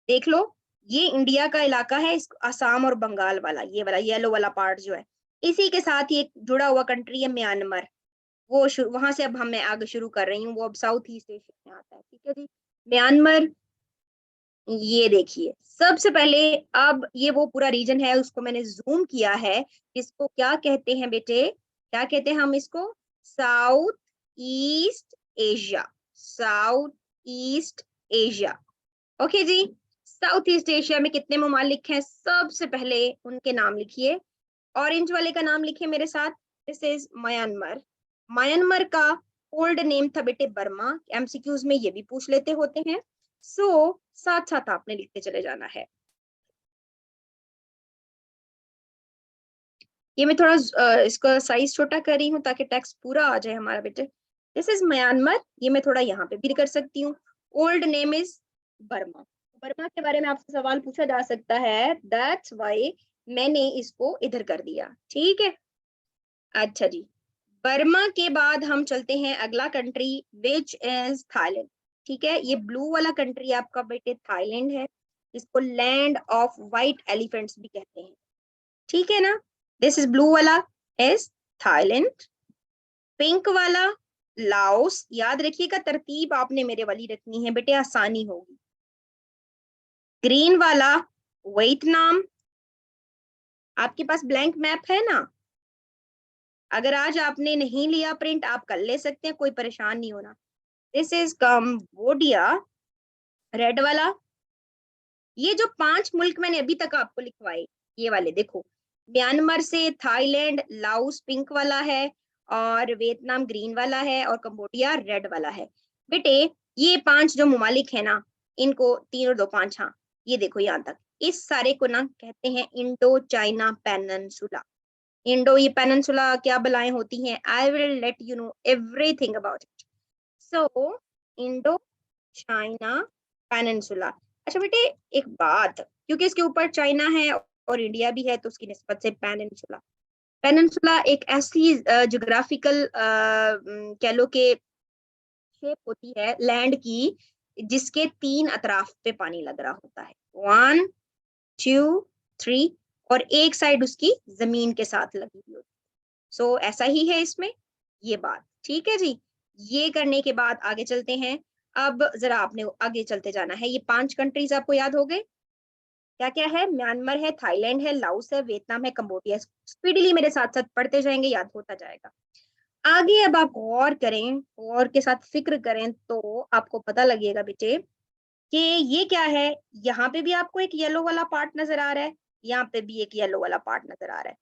देख लो, ये इंडिया का इलाका है, इस असम और बंगाल वाला, ये वाला येलो वाला पार्ट जो है, इसी के साथ ये जुड़ा हुआ कंट्री है म्यांमार। वो वहां से अब हम मैं आगे शुरू कर रही हूँ, वो अब साउथ ईस्ट एशिया में आता है। ठीक है जी, म्यांमार। ये देखिए, सबसे पहले अब ये वो पूरा रीजन है, उसको मैंने जूम किया है। इसको क्या कहते हैं बेटे? क्या कहते हैं हम इसको? South east Asia. South east Asia. Okay जी। साउथ ईस्ट एशिया में कितने ममालिक हैं? सबसे पहले उनके नाम लिखिए। ऑरेंज वाले का नाम लिखिए मेरे साथ। This is Myanmar. म्यांमार का ओल्ड नेम था बेटे बर्मा। एमसीक्यूज में ये भी पूछ लेते होते हैं। सो साथ साथ आपने लिखते चले जाना है। ये मैं थोड़ा इसका साइज छोटा कर रही हूँ ताकि टेक्स्ट पूरा आ जाए हमारा बेटे। This is Myanmar. ये मैं थोड़ा यहाँ पे भी कर सकती हूँ। Old name is Burma. Burma के बारे में आपसे सवाल पूछा जा सकता है, दैट्स वाई मैंने इसको इधर कर दिया। ठीक है। अच्छा जी, बर्मा के बाद हम चलते हैं अगला कंट्री, विच इज थाईलैंड। ठीक है, ये ब्लू वाला कंट्री आपका बेटे थाईलैंड है। इसको लैंड ऑफ व्हाइट एलिफेंट्स भी कहते हैं। ठीक है ना? दिस इज ब्लू वाला इज थाईलैंड। पिंक वाला लाओस। याद रखिएगा, तरतीब आपने मेरे वाली रखनी है बेटे, आसानी होगी। ग्रीन वाला वियतनाम। आपके पास ब्लैंक मैप है ना? अगर आज आपने नहीं लिया प्रिंट, आप कर ले सकते हैं, कोई परेशान नहीं होना। This is Cambodia. रेड वाला। ये जो 5 मुल्क मैंने अभी तक आपको लिखवाए, ये वाले देखो, म्यांमार से थाईलैंड, लाओस पिंक वाला है, और वियतनाम ग्रीन वाला है, और कंबोडिया रेड वाला है। बेटे, ये 5 जो ममालिक है ना, इनको 3 और 2 5, हाँ, ये देखो यहाँ तक, इस सारे को ना कहते हैं इंडो चाइना पेनिनसुला। इंडो, ये पेनिनसुला क्या बलाएं होती हैं, I will let you know everything about it. So Indo China peninsula. अच्छा बेटे, एक बात, क्योंकि इसके ऊपर चाइना है और इंडिया भी है, तो उसकी निस्बत से पेनिनसुला। पेनिनसुला एक ऐसी ज्योग्राफिकल कह लो के शेप होती है लैंड की, जिसके 3 अतराफ पे पानी लग रहा होता है। 1 2 3, और एक साइड उसकी जमीन के साथ लगी हुई होती है। सो ऐसा ही है इसमें ये बात। ठीक है जी। ये करने के बाद आगे चलते हैं। अब जरा आपने आगे चलते जाना है। ये 5 कंट्रीज आपको याद हो गए? क्या क्या है? म्यांमार है, थाईलैंड है, लाओस है, वियतनाम है, कंबोडिया। स्पीडीली मेरे साथ साथ पढ़ते जाएंगे, याद होता जाएगा। आगे अब आप गौर करें, गौर के साथ फिक्र करें, तो आपको पता लगेगा बेटे कि ये क्या है। यहाँ पे भी आपको एक येलो वाला पार्ट नजर आ रहा है, यहाँ पे भी एक येलो वाला पार्ट नजर आ रहा है।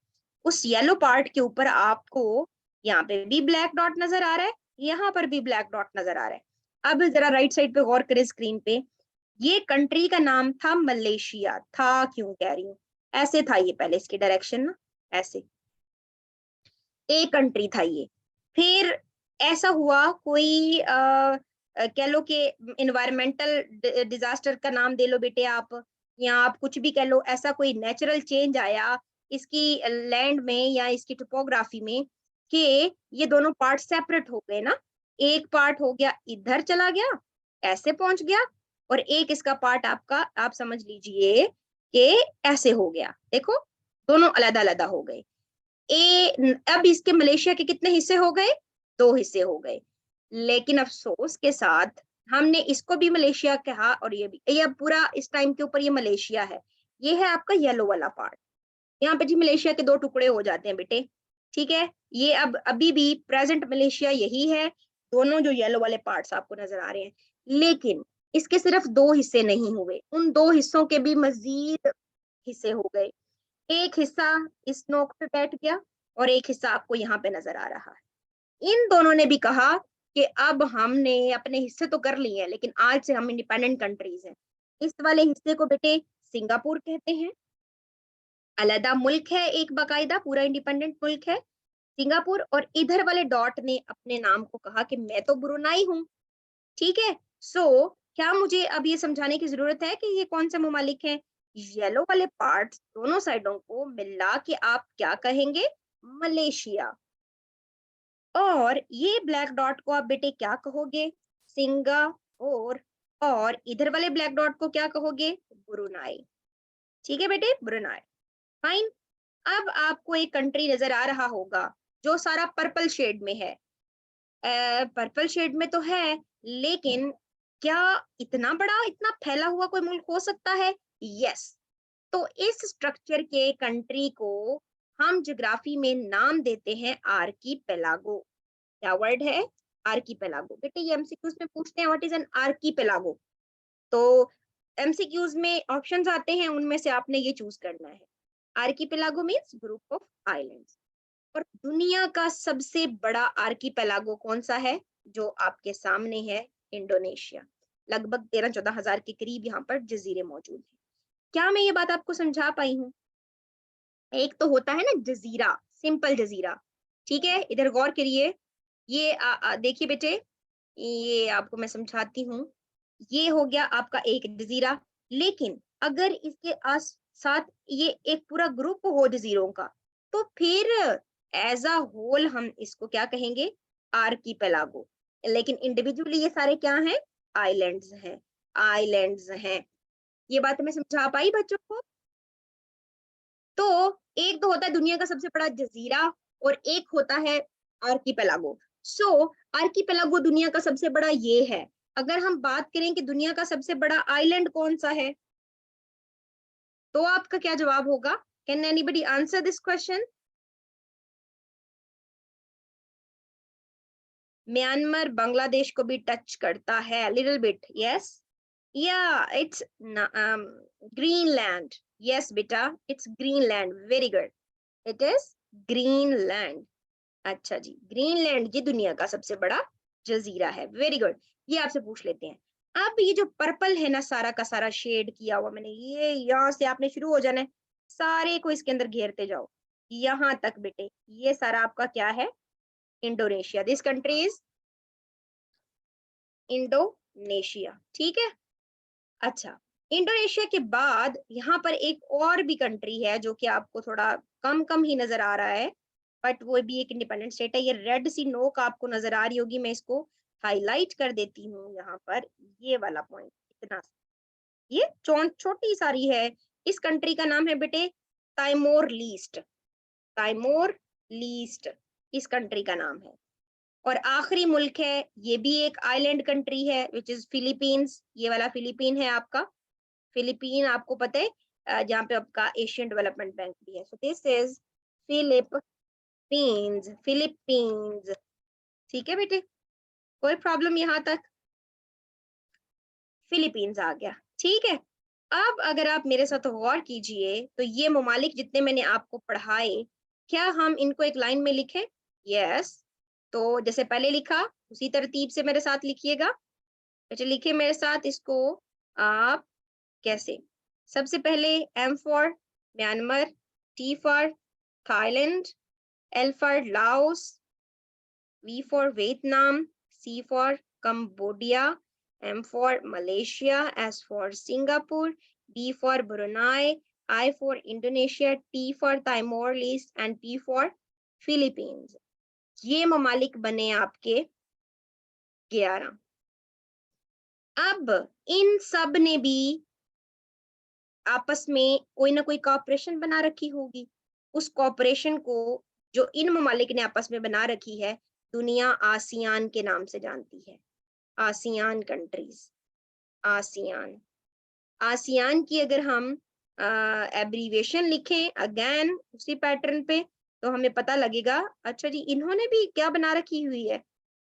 उस येलो पार्ट के ऊपर आपको यहाँ पे भी ब्लैक डॉट नजर आ रहा है, यहाँ पर भी ब्लैक डॉट नजर आ रहा है। अब जरा राइट साइड पे गौर करें स्क्रीन पे। ये कंट्री का नाम था मलेशिया। था क्यों कह रही हूँ, ऐसे था ये पहले, इसकी डायरेक्शन ना ऐसे, एक कंट्री था ये। फिर ऐसा हुआ कोई कह लो कि इन्वायरमेंटल डिजास्टर का नाम दे लो बेटे आप, या आप कुछ भी कह लो, ऐसा कोई नेचुरल चेंज आया इसकी लैंड में या इसकी टोपोग्राफी में, कि ये दोनों पार्ट सेपरेट हो गए ना। एक पार्ट हो गया इधर चला गया, ऐसे पहुंच गया, और एक इसका पार्ट आपका, आप समझ लीजिए कि ऐसे हो गया। देखो, दोनों अलग अलग हो गए। अब इसके मलेशिया के कितने हिस्से हो गए? 2 हिस्से हो गए। लेकिन अफसोस के साथ हमने इसको भी मलेशिया कहा, और ये भी, ये पूरा इस टाइम के ऊपर ये मलेशिया है। ये है आपका येलो वाला पार्ट। यहाँ पे जी मलेशिया के 2 टुकड़े हो जाते हैं बेटे। ठीक है, ये अब अभी भी प्रेजेंट मलेशिया यही है। दोनों जो येलो वाले पार्ट्स आपको नजर आ रहे हैं, लेकिन इसके सिर्फ 2 हिस्से नहीं हुए, उन 2 हिस्सों के भी मजीद हिस्से हो गए। एक हिस्सा इस नोक पे बैठ गया और एक हिस्सा आपको यहाँ पे नजर आ रहा है। इन दोनों ने भी कहा कि अब हमने अपने हिस्से तो कर लिए हैं, लेकिन आज से हम इंडिपेंडेंट कंट्रीज हैं। इस वाले हिस्से को बेटे सिंगापुर कहते हैं, अलग मुल्क है, एक बाकायदा पूरा इंडिपेंडेंट मुल्क है सिंगापुर। और इधर वाले डॉट ने अपने नाम को कहा कि मैं तो ब्रुनाई हूँ। ठीक है, सो क्या मुझे अब ये समझाने की जरूरत है कि ये कौन से ममालिक हैं? येलो वाले पार्ट्स दोनों साइडों को मिला के आप क्या कहेंगे? मलेशिया। और ये ब्लैक डॉट को आप बेटे क्या कहोगे? सिंगापुर। और इधर वाले ब्लैक डॉट को क्या कहोगे? ब्रुनाई। ठीक है बेटे, ब्रुनाई। फाइन। अब आपको एक कंट्री नजर आ रहा होगा जो सारा पर्पल शेड में है। पर्पल शेड में तो है, लेकिन क्या इतना बड़ा, इतना फैला हुआ कोई मुल्क हो सकता है? यस। तो इस स्ट्रक्चर के कंट्री को हम ज्योग्राफी में नाम देते हैं आर्कीपेलागो। क्या वर्ड है? आर्कीपेलागो। बेटे ये एमसीक्यूज में पूछते हैं व्हाट इज एन आर्कीपेलागो। तो एमसीक्यूज में ऑप्शंस आते हैं, उनमें से आपने ये चूज करना है। Archipelago means group of islands. और दुनिया का सबसे बड़ा आर्कीपेलागो कौन सा है? जो आपके सामने है, इंडोनेशिया। लगभग 13-14 हजार के करीब यहाँ पर जजीरे मौजूद हैं। क्या मैं ये बात आपको समझा पाई हूँ? एक तो होता है ना जजीरा, सिंपल जजीरा। ठीक है, इधर गौर करिए। ये देखिए बेटे, ये आपको मैं समझाती हूँ। ये हो गया आपका एक जजीरा, लेकिन अगर इसके आस साथ ये एक पूरा ग्रुप हो जजीरों का, तो फिर एज अ होल हम इसको क्या कहेंगे? आर्कीपेलागो। लेकिन इंडिविजुअली ये सारे क्या हैं? आइलैंड्स हैं। आइलैंड्स हैं। ये बात मैं समझा पाई बच्चों को? तो एक तो होता है दुनिया का सबसे बड़ा जजीरा और एक होता है आर्कीपेलागो। सो आर्कीपेलागो दुनिया का सबसे बड़ा ये है। अगर हम बात करें कि दुनिया का सबसे बड़ा आइलैंड कौन सा है, तो आपका क्या जवाब होगा? Can anybody answer this question? Myanmar Bangladesh को भी टच करता है लिटिल बिट। यस, या इट्स ग्रीनलैंड। यस बेटा, it's Greenland. Very good, it is Greenland. अच्छा जी, ग्रीनलैंड ये दुनिया का सबसे बड़ा जजीरा है। Very good. ये आपसे पूछ लेते हैं। अब ये जो पर्पल है ना, सारा का सारा शेड किया हुआ मैंने, ये यहाँ से आपने शुरू हो जाना है, सारे को इसके अंदर घेरते जाओ यहाँ तक बेटे। ये सारा आपका क्या है? Indonesia. This country is Indonesia. ठीक है। अच्छा, इंडोनेशिया के बाद यहाँ पर एक और भी कंट्री है जो कि आपको थोड़ा कम कम ही नजर आ रहा है, बट वो भी एक इंडिपेंडेंट स्टेट है। ये रेड सी नोक आपको नजर आ रही होगी, मैं इसको हाईलाइट कर देती हूँ यहाँ पर। ये वाला पॉइंट इतना, ये छोटी सारी है। इस कंट्री का नाम है बेटे ताइमोर लीस्ट। ताइमोर लीस्ट इस कंट्री का नाम है। और आखिरी मुल्क है, ये भी एक आइलैंड कंट्री है, विच इज फिलीपींस। ये वाला फिलीपीन है आपका। फिलीपीन आपको पता है जहाँ पे आपका एशियन डेवलपमेंट बैंक भी है। So this is Philippines. Philippines. ठीक है बेटे, कोई प्रॉब्लम यहाँ तक? फिलीपींस आ गया। ठीक है। अब अगर आप मेरे साथ गौर कीजिए, तो ये ममालिक जितने मैंने आपको पढ़ाए, क्या हम इनको एक लाइन में लिखें? यस। तो जैसे पहले लिखा उसी तरतीब से मेरे साथ लिखिएगा। अच्छा, लिखे मेरे साथ इसको आप। कैसे? सबसे पहले M for Myanmar, T for Thailand, L for Laos, V for Vietnam, C for Cambodia, M for Malaysia, S for Singapore, B for Brunei, I for Indonesia, T for Timor-Leste and P for Philippines। ये ममालिक बने आपके 11। अब इन सब ने भी आपस में कोई ना कोई कॉपरेशन बना रखी होगी। उस कॉपरेशन को जो इन ममालिक ने आपस में बना रखी है, दुनिया आसियान के नाम से जानती है। ASEAN countries. आसियान। आसियान की अगर हम एब्रीविएशन लिखें अगेन उसी पैटर्न पे, तो हमें पता लगेगा। अच्छा जी, इन्होंने भी क्या बना रखी हुई है?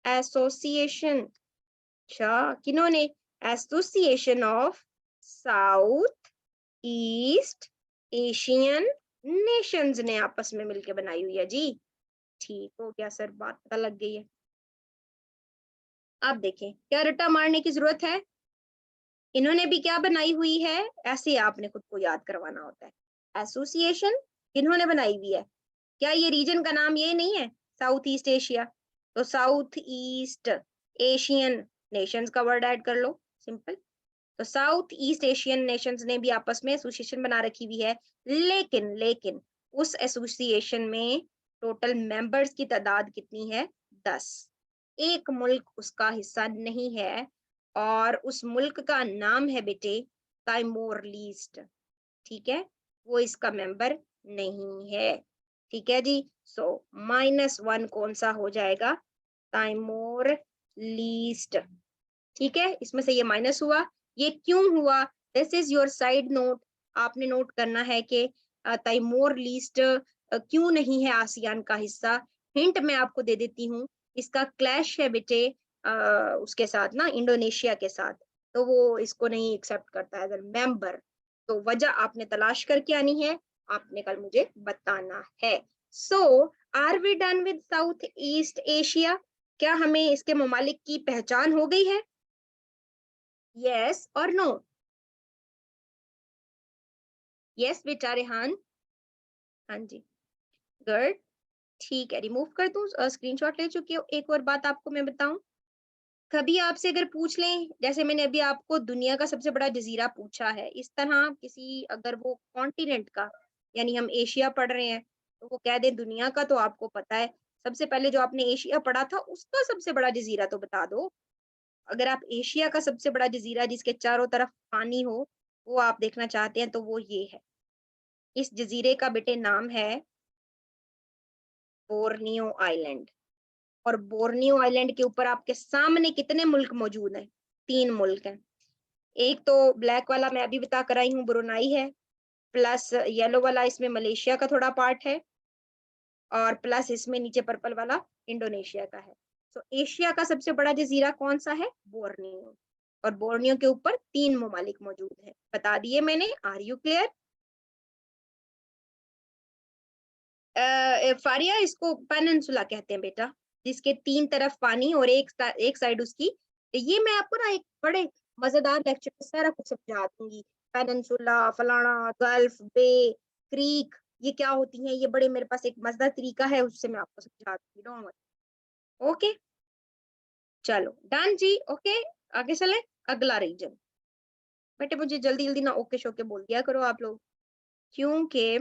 एसोसिएशन। अच्छा, किन्होंने? Association of south east Asian nations ने आपस में मिलके बनाई हुई है जी। ठीक हो गया सर, बात पता लग गई है। अब देखें, क्या रट्टा मारने की जरूरत है, इन्होंने भी क्या बनाई हुई है, ऐसे आपने खुद को याद करवाना होता है। एसोसिएशन इन्होंने बनाई हुई है, क्या ये रीजन का नाम ये नहीं है साउथ ईस्ट एशिया, तो साउथ ईस्ट एशियन नेशंस का वर्ड ऐड कर लो, सिंपल। तो साउथ ईस्ट एशियन नेशंस ने भी आपस में एसोसिएशन बना रखी हुई है, लेकिन लेकिन उस एसोसिएशन में टोटल मेंबर्स की तादाद कितनी है, 10। एक मुल्क उसका हिस्सा नहीं है और उस मुल्क का नाम है बेटे ताइमोर लीस्ट, ठीक है, वो इसका मेंबर नहीं है, ठीक है जी। सो -1 कौन सा हो जाएगा, ताइमोर लीस्ट, ठीक है, इसमें से ये माइनस हुआ। ये क्यों हुआ, this is your side note, आपने नोट करना है कि ताइमोर लीस्ट क्यों नहीं है आसियान का हिस्सा। हिंट मैं आपको दे देती हूँ, इसका क्लैश है बेटे उसके साथ ना, इंडोनेशिया के साथ, तो वो इसको नहीं एक्सेप्ट करता एज ए मेंबर। तो वजह आपने तलाश करके आनी है, आपने कल मुझे बताना है। So are we done with south east Asia, क्या हमें इसके ममालिक की पहचान हो गई है, यस और नो? यस बेटा रेहान, हाँ जी, गुड, ठीक है, रिमूव कर दूं, स्क्रीनशॉट ले चुकी हूँ। एक और बात आपको मैं बताऊं, कभी आपसे अगर पूछ लें, जैसे मैंने अभी आपको दुनिया का सबसे बड़ा जजीरा पूछा है, इस तरह किसी अगर वो कॉन्टिनेंट का, यानी हम एशिया पढ़ रहे हैं, तो वो कह दें दुनिया का, तो आपको पता है सबसे पहले जो आपने एशिया पढ़ा था उसका सबसे बड़ा जजीरा तो बता दो। अगर आप एशिया का सबसे बड़ा जजीरा जिसके चारों तरफ पानी हो वो आप देखना चाहते हैं, तो वो ये है, इस जजीरे का बेटे नाम है बोर्नियो आइलैंड। और बोर्नियो आइलैंड के ऊपर आपके सामने कितने मुल्क मौजूद हैं, 3 मुल्क हैं। एक तो ब्लैक वाला मैं अभी बता कर आई हूँ, ब्रुनाई है, प्लस येलो वाला इसमें मलेशिया का थोड़ा पार्ट है, और प्लस इसमें नीचे पर्पल वाला इंडोनेशिया का है। तो एशिया का सबसे बड़ा जजीरा कौन सा है, बोर्नियो, और बोर्नियो के ऊपर 3 ममालिक मौजूद है, बता दिए मैंने। Are you clear? फारिया, इसको पेनिनसुला कहते हैं बेटा, जिसके 3 तरफ पानी और एक साइड उसकी। ये मैं आपको ना एक बड़े मजेदार लेक्चर में सारा कुछ समझा दूंगी, पेनिनसुला, फलाना, गल्फ, बे, क्रीक, ये क्या होती हैं, ये बड़े मेरे पास एक मजेदार तरीका है, उससे मैं आपको समझा दूंगी, डोंट वरी। ओके, चलो डन जी, ओके, आगे चले। अगला रीजन, बेटे मुझे जल्दी जल्दी ना ओके शोके बोल दिया करो आप लोग, क्योंकि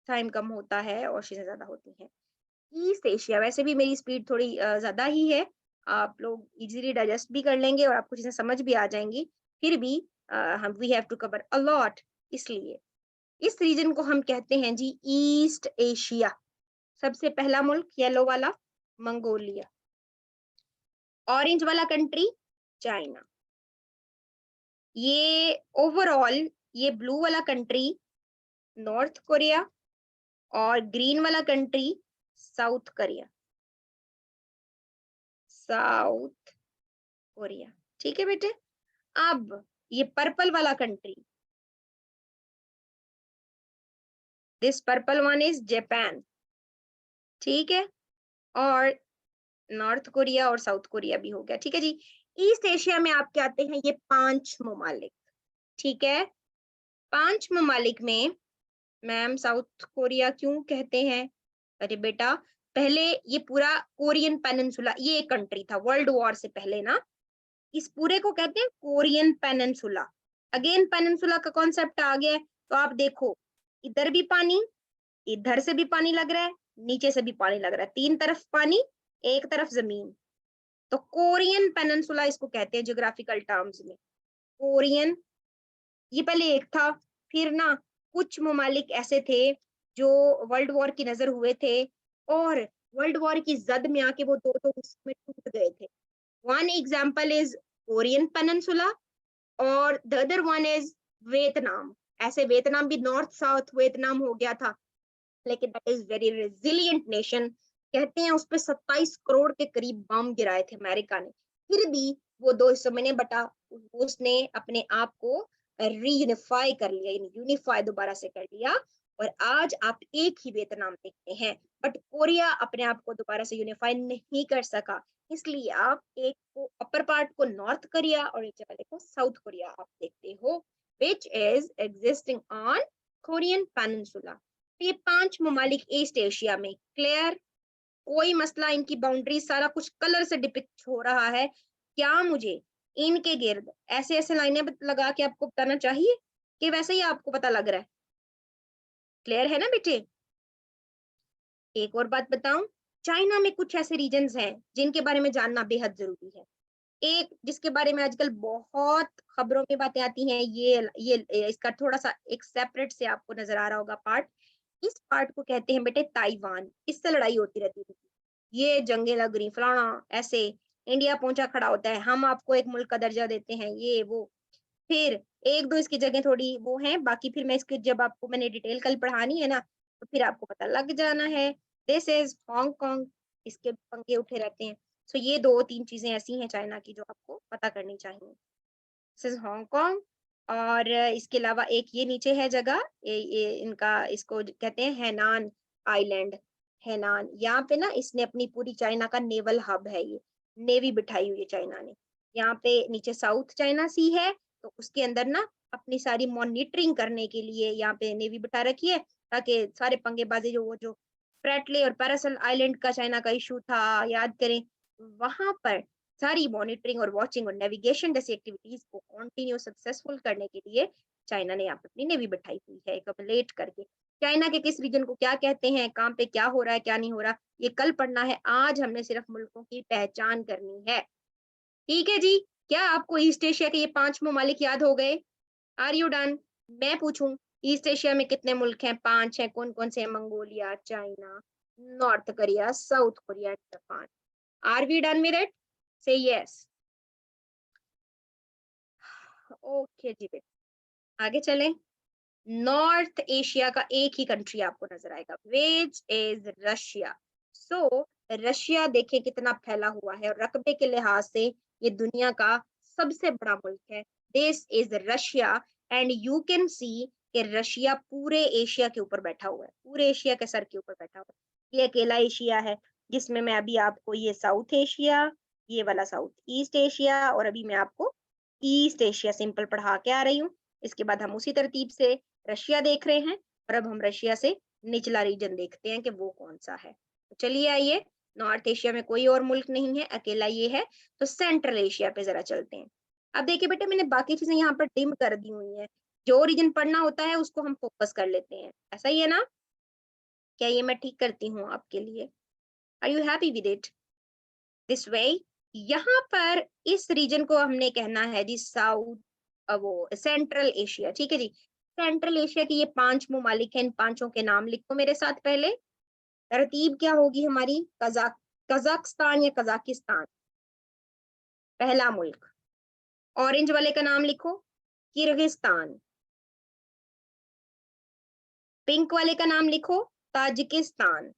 टाइम कम होता है और चीजें ज्यादा होती हैं। ईस्ट एशिया, वैसे भी मेरी स्पीड थोड़ी ज्यादा ही है, आप लोग इजीली डाइजेस्ट भी कर लेंगे और आपको चीजें समझ भी आ जाएंगी, फिर भी हम we have to cover a lot, इसलिए इस रीजन को हम कहते हैं जी ईस्ट एशिया। सबसे पहला मुल्क येलो वाला, मंगोलिया, ऑरेंज वाला कंट्री चाइना, ये ओवरऑल ये ब्लू वाला कंट्री नॉर्थ कोरिया, और ग्रीन वाला country south Korea, South Korea, ठीक है बेटे। अब ये पर्पल वाला country, this purple one is Japan, ठीक है, और नॉर्थ कोरिया और साउथ कोरिया भी हो गया, ठीक है जी। ईस्ट एशिया में आपके आते हैं ये 5 ममालिक, ठीक है। 5 ममालिक में मैम साउथ कोरिया क्यों कहते हैं, अरे बेटा पहले ये पूरा कोरियन पेनिनसुला ये एक कंट्री था, वर्ल्ड वॉर से पहले ना, इस पूरे को कहते हैं कोरियन पेनिनसुला। अगेन पेनिनसुला का कॉन्सेप्ट आ गया है, तो आप देखो इधर भी पानी, इधर से भी पानी लग रहा है, नीचे से भी पानी लग रहा है, 3 तरफ पानी, एक तरफ जमीन, तो कोरियन पेनिनसुला इसको कहते हैं ज्योग्राफिकल टर्म्स में, कोरियन। ये पहले एक था, फिर ना कुछ ममालिक ऐसे थे जो वर्ल्ड वॉर की नजर हुए थे, और वर्ल्ड वॉर की जद में आके वो दो हिस्सों में टूट गए थे। One example is Korean peninsula, और the other one is Vietnam. ऐसे वियतनाम भी नॉर्थ साउथ वियतनाम हो गया था, लेकिन that is very resilient nation, कहते हैं उस पे 27 करोड़ के करीब बम गिराए थे अमेरिका ने, फिर भी वो 2 हिस्सों में नहीं बटा, उसने अपने आप को रीयूनिफाई कर लिया, यूनिफाई दोबारा से कर लिया, और आज आप एक ही वियतनाम देखते हैं, बट कोरिया अपने आप को दोबारा से यूनिफाई नहीं कर सका, इसलिए आप एक को अपर पार्ट को नॉर्थ कोरिया और नीचे वाले को साउथ कोरिया आप देखते हो, which is existing on Korean peninsula. तो ये 5 ममालिक ईस्ट एशिया में, क्लियर? कोई मसला, इनकी बाउंड्री सारा कुछ कलर से डिपिक्ट हो रहा है। क्या मुझे इनके गिर्द ऐसे ऐसे लाइनें लगा के आपको बताना चाहिए कि वैसे ही आपको पता लग रहा है? क्लियर है ना बेटे? एक और बात बताऊं, चाइना में कुछ ऐसे रीजन्स हैं जिनके बारे में जानना बेहद जरूरी है। एक जिसके बारे में आजकल बहुत खबरों में बातें आती हैं, ये इसका थोड़ा सा एक सेपरेट से आपको नजर आ रहा होगा पार्ट। इस पार्ट को कहते हैं बेटे ताइवान। इससे लड़ाई होती रहती थी, ये जंगें लग रही फलाना ऐसे, इंडिया पहुंचा खड़ा होता है, हम आपको एक मुल्क का दर्जा देते हैं, ये वो। फिर एक दो इसकी जगह थोड़ी वो है, बाकी फिर मैं इसकी जब आपको मैंने डिटेल कल पढ़ानी है ना, तो फिर आपको पता लग जाना है। दिस इज हांगकांग, इसके पंगे उठे रहते हैं। सो ये 2-3 चीजें ऐसी हैं चाइना की जो आपको पता करनी चाहिए। This is Hong Kong. और इसके अलावा एक ये नीचे है जगह, ये इनका, इसको कहते हैं हैनान आइलैंड। हैनान, यहाँ पे ना इसने अपनी पूरी चाइना का नेवल हब है, ये नेवी बिठाई हुई है चाइना ने। यहाँ पे नीचे साउथ चाइना सी है, तो उसके अंदर ना अपनी सारी मॉनिटरिंग करने के लिए यहाँ पे नेवी बिठा रखी है, ताकि सारे पंगेबाजी जो फ्रेटले और पैरासल आइलैंड का चाइना का इशू था, याद करें, वहां पर सारी मॉनिटरिंग और वॉचिंग और नेविगेशन जैसी एक्टिविटीज को कंटिन्यू सक्सेसफुल करने के लिए चाइना ने यहाँ पे अपनी नेवी बिठाई हुई है एकमुलेट करके। चाइना के किस रीजन को क्या कहते हैं, कहाँ पे क्या हो रहा है क्या नहीं हो रहा, ये कल पढ़ना है, आज हमने सिर्फ मुल्कों की पहचान करनी है। ठीक है जी? क्या आपको ईस्ट एशिया के ये 5 ममालिक याद हो गए? Are you done? मैं पूछूं, ईस्ट एशिया में कितने मुल्क हैं? 5 हैं। कौन कौन से हैं? Mongolia, China, North Korea, South Korea, Japan. Are we done with it? Say yes. Okay जी बेटा, आगे चलें। नॉर्थ एशिया का एक ही कंट्री आपको नजर आएगा, which is Russia. So Russia देखिए कितना फैला हुआ है, और रकबे के लिहाज से ये दुनिया का सबसे बड़ा मुल्क है। This is Russia, and you can see कि रशिया पूरे एशिया के ऊपर बैठा हुआ है, पूरे एशिया के सर के ऊपर बैठा हुआ है। ये अकेला एशिया है जिसमें मैं अभी आपको ये साउथ एशिया, ये वाला साउथ ईस्ट एशिया, और अभी मैं आपको ईस्ट एशिया सिंपल पढ़ा के आ रही हूँ। इसके बाद हम उसी तरतीब से रशिया देख रहे हैं, और अब हम रशिया से निचला रीजन देखते हैं कि वो कौन सा है। तो चलिए आइए, नॉर्थ एशिया में कोई और मुल्क नहीं है, अकेला ये है। तो सेंट्रल एशिया पे जरा चलते हैं। अब देखिए बेटे, मैंने बाकी चीजें यहाँ पर डिम कर दी हुई हैं, जो रीजन पढ़ना होता है उसको हम फोकस कर लेते हैं, ऐसा ही है ना? क्या ये मैं ठीक करती हूँ आपके लिए? Are you happy with it? This way, यहाँ पर इस रीजन को हमने कहना है जी साउथ, वो सेंट्रल एशिया। ठीक है जी? सेंट्रल एशिया के ये 5 ममालिक हैं, इन पांचों के नाम लिखो मेरे साथ। पहले तरतीब क्या होगी हमारी? कजाकिस्तान या कजाकिस्तान पहला मुल्क। ऑरेंज वाले का नाम लिखो, किर्गिस्तान। पिंक वाले का नाम लिखो, ताजिकिस्तान।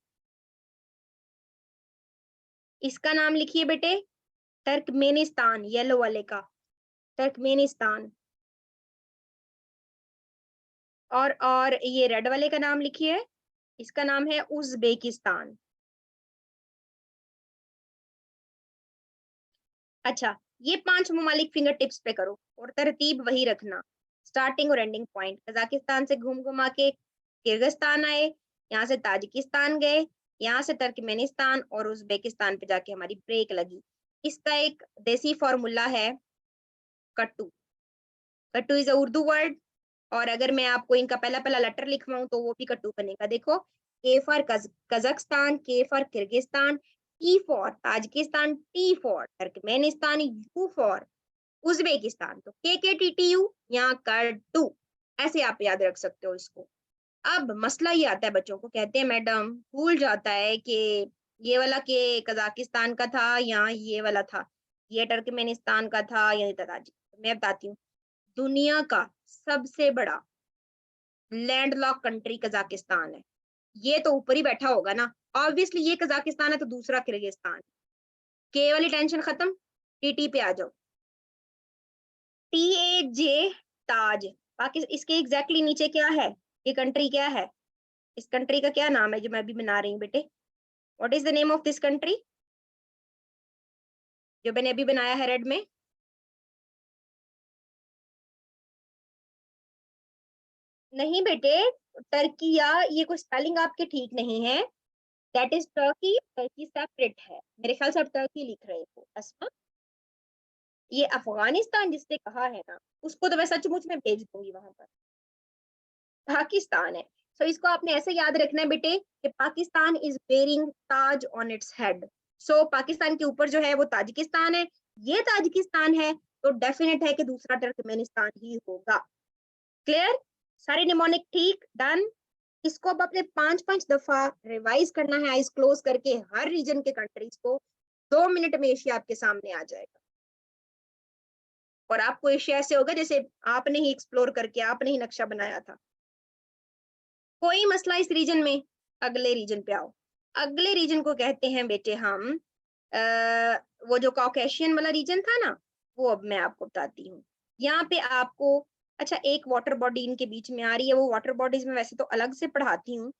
इसका नाम लिखिए बेटे, तुर्कमेनिस्तान, येलो वाले का, तुर्कमेनिस्तान। और ये रेड वाले का नाम लिखिए, इसका नाम है उज्बेकिस्तान। अच्छा, ये 5 ममालिक फिंगर टिप्स पे करो, और तरतीब वही रखना, स्टार्टिंग और एंडिंग पॉइंट। कजाकिस्तान से घूम घुमा के किर्गिस्तान आए, यहाँ से ताजिकिस्तान गए, यहाँ से तुर्कमेनिस्तान, और उज्बेकिस्तान पे जाके हमारी ब्रेक लगी। इसका एक देसी फॉर्मूला है, कट्टू। कट्टू इज अ उर्दू वर्ड, और अगर मैं आपको इनका पहला पहला लेटर लिखवाऊं तो वो भी कट्टू बनेगा। देखो, के फॉर कजाकिस्तान, के for Kyrgyzstan, T for Tajikistan, T for Turkmenistan, you for Uzbekistan. तो के टी टी यू, यहाँ कट्टू, ऐसे आप याद रख सकते हो इसको। अब मसला ये आता है बच्चों को, कहते हैं मैडम भूल जाता है कि ये वाला के कजाकिस्तान का था या ये वाला था, ये तुर्कमेनिस्तान का था या ताजिक। मैं बताती हूँ, दुनिया का सबसे बड़ा लैंडलॉक कंट्री कजाकिस्तान है। ये तो ऊपर ही बैठा होगा ना, ऑब्वियसली ये कजाकिस्तान है तो दूसरा किर्गिस्तान। के वाली टेंशन खत्म, टी पे आ जाओ। TAJ, ताज। बाकी इसके एग्जैक्टली नीचे क्या है? ये कंट्री क्या है? इस कंट्री का क्या नाम है जो मैं अभी बना रही हूँ बेटे? What is the name of this country जो मैंने अभी बनाया है रेड में? नहीं बेटे, टर्किया, ये कोई स्पेलिंग आपके ठीक नहीं है। That is Turkey, Turkey separate है। मेरे ख्याल से आप टर्की लिख रहे हो अस्मा। ये अफगानिस्तान जिसने कहा है ना, उसको तो मैं सचमुच में भेज दूंगी वहां पर। पाकिस्तान है। सो इसको आपने ऐसे याद रखना है बेटे कि पाकिस्तान इज वेयरिंग ताज on its head. So Pakistan के ऊपर जो है वो ताजिकिस्तान है, ये ताजिकिस्तान है, तो डेफिनेट है कि दूसरा तुर्कमेनिस्तान ही होगा। क्लियर? सारे निमोनिक ठीक, डन। इसको अब अपने 5-5 दफा रिवाइज करना है आइज क्लोज करके हर रीजन के कंट्रीज को। 2 मिनट में एशिया आपके सामने आ जाएगा और आपको एशिया ऐसे होगा जैसे आपने ही एक्सप्लोर करके आपने ही नक्शा बनाया था। कोई मसला इस रीजन में? अगले रीजन पे आओ। अगले रीजन को कहते हैं बेटे हम वो जो कॉकेशियन वाला रीजन था ना, वो अब मैं आपको बताती हूँ। यहाँ पे आपको, अच्छा एक वाटर बॉडी इनके बीच में आ रही है, वो वाटर बॉडीज में वैसे तो अलग से पढ़ाती हूँ,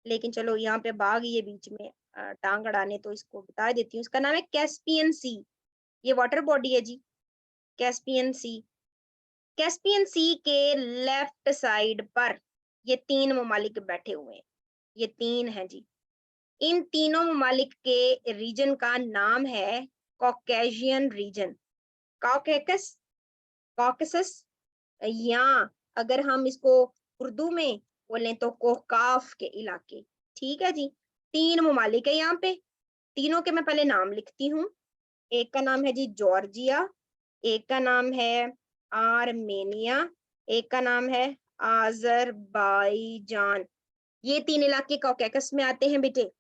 लेकिन चलो यहाँ पे बाघ ये बीच में टांग अड़ाने, तो इसको बता देती हूँ। इसका नाम है कैस्पियन सी। ये वाटर बॉडी है जी, कैस्पियन सी। कैस्पियन सी के लेफ्ट साइड पर ये 3 ममालिक बैठे हुए हैं। ये 3 हैं जी। इन तीनों ममालिक के रीजन का नाम है कॉकेशियन रीजन। कॉकेकस, कॉकसस, या अगर हम इसको उर्दू में बोलें तो कोकाफ के इलाके। ठीक है जी। 3 ममालिक है यहाँ पे। तीनों के मैं पहले नाम लिखती हूँ। एक का नाम है जी जॉर्जिया, एक का नाम है आर्मेनिया, एक का नाम है आजरबाईजान। ये 3 इलाके कॉकेकस में आते हैं बेटे।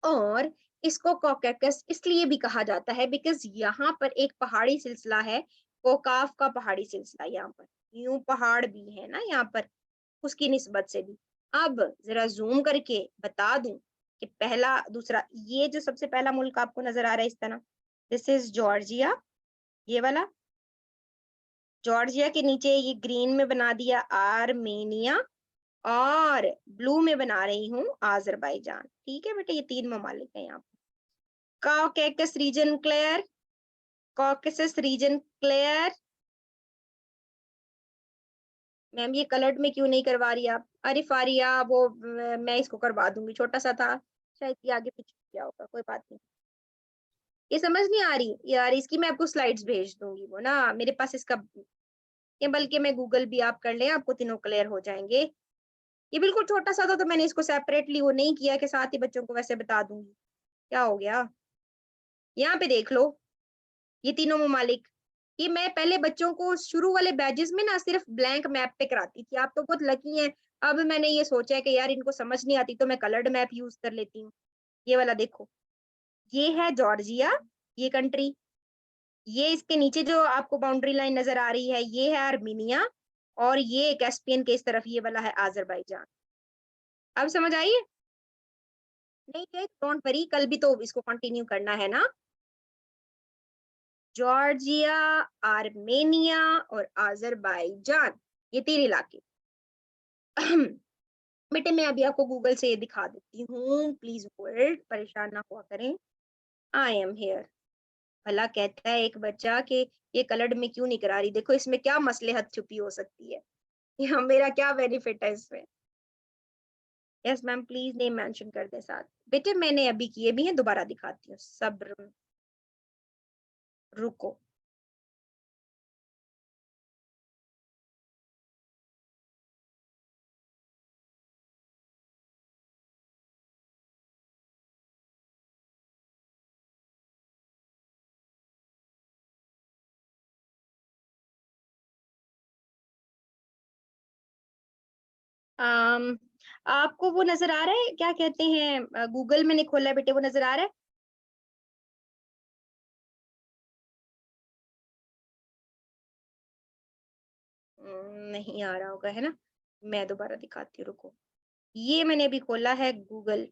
और इसको कॉकेकस इसलिए भी कहा जाता है बिकॉज यहाँ पर एक पहाड़ी सिलसिला है, कोकाफ का पहाड़ी सिलसिला। यहाँ पर यूं पहाड़ भी है ना यहाँ पर, उसकी निस्बत से भी। अब जरा जूम करके बता दूं कि पहला दूसरा, ये जो सबसे पहला मुल्क आपको नजर आ रहा है इस तरह, दिस इज जॉर्जिया। ये वाला जॉर्जिया के नीचे ये ग्रीन में बना दिया आर्मेनिया, और ब्लू में बना रही हूँ आजरबाईजान। ठीक है बेटे, ये 3 ममालिक है यहाँ पे। Caucasus region clear? Caucasus region clear? Ma'am ये कलर्ड में क्यों नहीं करवा रही आप? अरे फारिया, वो मैं इसको करवा दूंगी, छोटा सा था शायद, ये आगे पीछे क्या होगा, कोई बात नहीं। ये समझ नहीं आ रही यार, इसकी मैं आपको स्लाइड्स भेज दूंगी, वो ना मेरे पास इसका, ये बल्कि मैं गूगल भी आप कर लें, आपको तीनों क्लियर हो जाएंगे। ये बिल्कुल छोटा सा था तो मैंने इसको सेपरेटली वो नहीं किया कि साथ ही बच्चों को वैसे बता दूंगी। क्या हो गया? यहाँ पे देख लो, ये तीनों ममालिक। ये मैं पहले बच्चों को शुरू वाले बैचेस में ना सिर्फ ब्लैंक मैप पे कराती थी, आप तो बहुत लकी हैं। अब मैंने ये सोचा है कि यार इनको समझ नहीं आती तो मैं कलर्ड मैप यूज कर लेती हूँ। ये वाला देखो, ये है जॉर्जिया, ये कंट्री। ये इसके नीचे जो आपको बाउंड्री लाइन नजर आ रही है ये है आर्मीनिया, और ये कैस्पियन के इस तरफ ये वाला है आजरबाईजान। अब समझ आई है? नहीं, डोंट वरी, कल भी तो इसको कंटिन्यू करना है ना। जॉर्जिया, आर्मेनिया और आजरबाईजान, ये 3 इलाके। बेटे मैं अभी आपको गूगल से ये दिखा देती हूँ, प्लीज होल्ड, परेशान ना हुआ करें। I am here. भला कहता है एक बच्चा कि ये कलर्ड में क्यों नहीं करा रही, देखो इसमें क्या मसलहत छुपी हो सकती है, या मेरा क्या बेनिफिट है इसमें। Yes ma'am, please name mention कर दे साथ। बेटे मैंने अभी किए भी हैं, दोबारा दिखाती हूँ, सब्र, रुको। um, आपको वो नजर आ रहा है, क्या कहते हैं, गूगल मैंने खोला है बेटे, वो नजर आ रहा है? नहीं आ रहा होगा है ना, मैं दोबारा दिखाती हूँ, रुको। ये मैंने अभी खोला है गूगल,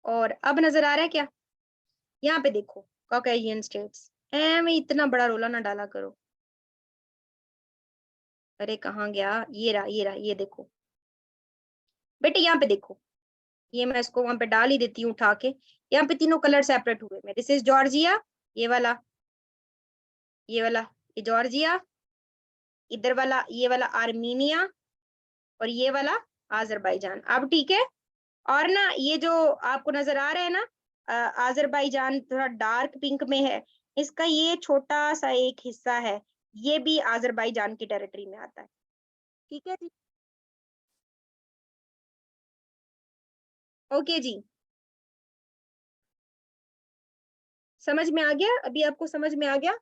और अब नजर आ रहा है क्या? यहाँ पे देखो, कॉकेशियन स्टेट्स। मैं इतना बड़ा रोला ना डाला करो। अरे कहाँ गया, ये रहा, ये रहा, ये देखो। बेटे यहाँ पे देखो, ये मैं इसको वहां पे डाल ही देती हूँ उठा के। यहाँ पे तीनों कलर सेपरेट हुए हैं। दिस इज जॉर्जिया, ये वाला, ये वाला, ये जॉर्जिया, इधर वाला, ये वाला आर्मीनिया, और ये वाला आजरबाईजान। अब ठीक है। और ना ये जो आपको नजर आ रहा है ना, आजरबाईजान थोड़ा डार्क पिंक में है, इसका ये छोटा सा एक हिस्सा है, ये भी आजरबाईजान की टेरिटरी में आता है। ठीक है जी, ओके जी, समझ में आ गया? अभी आपको समझ में आ गया?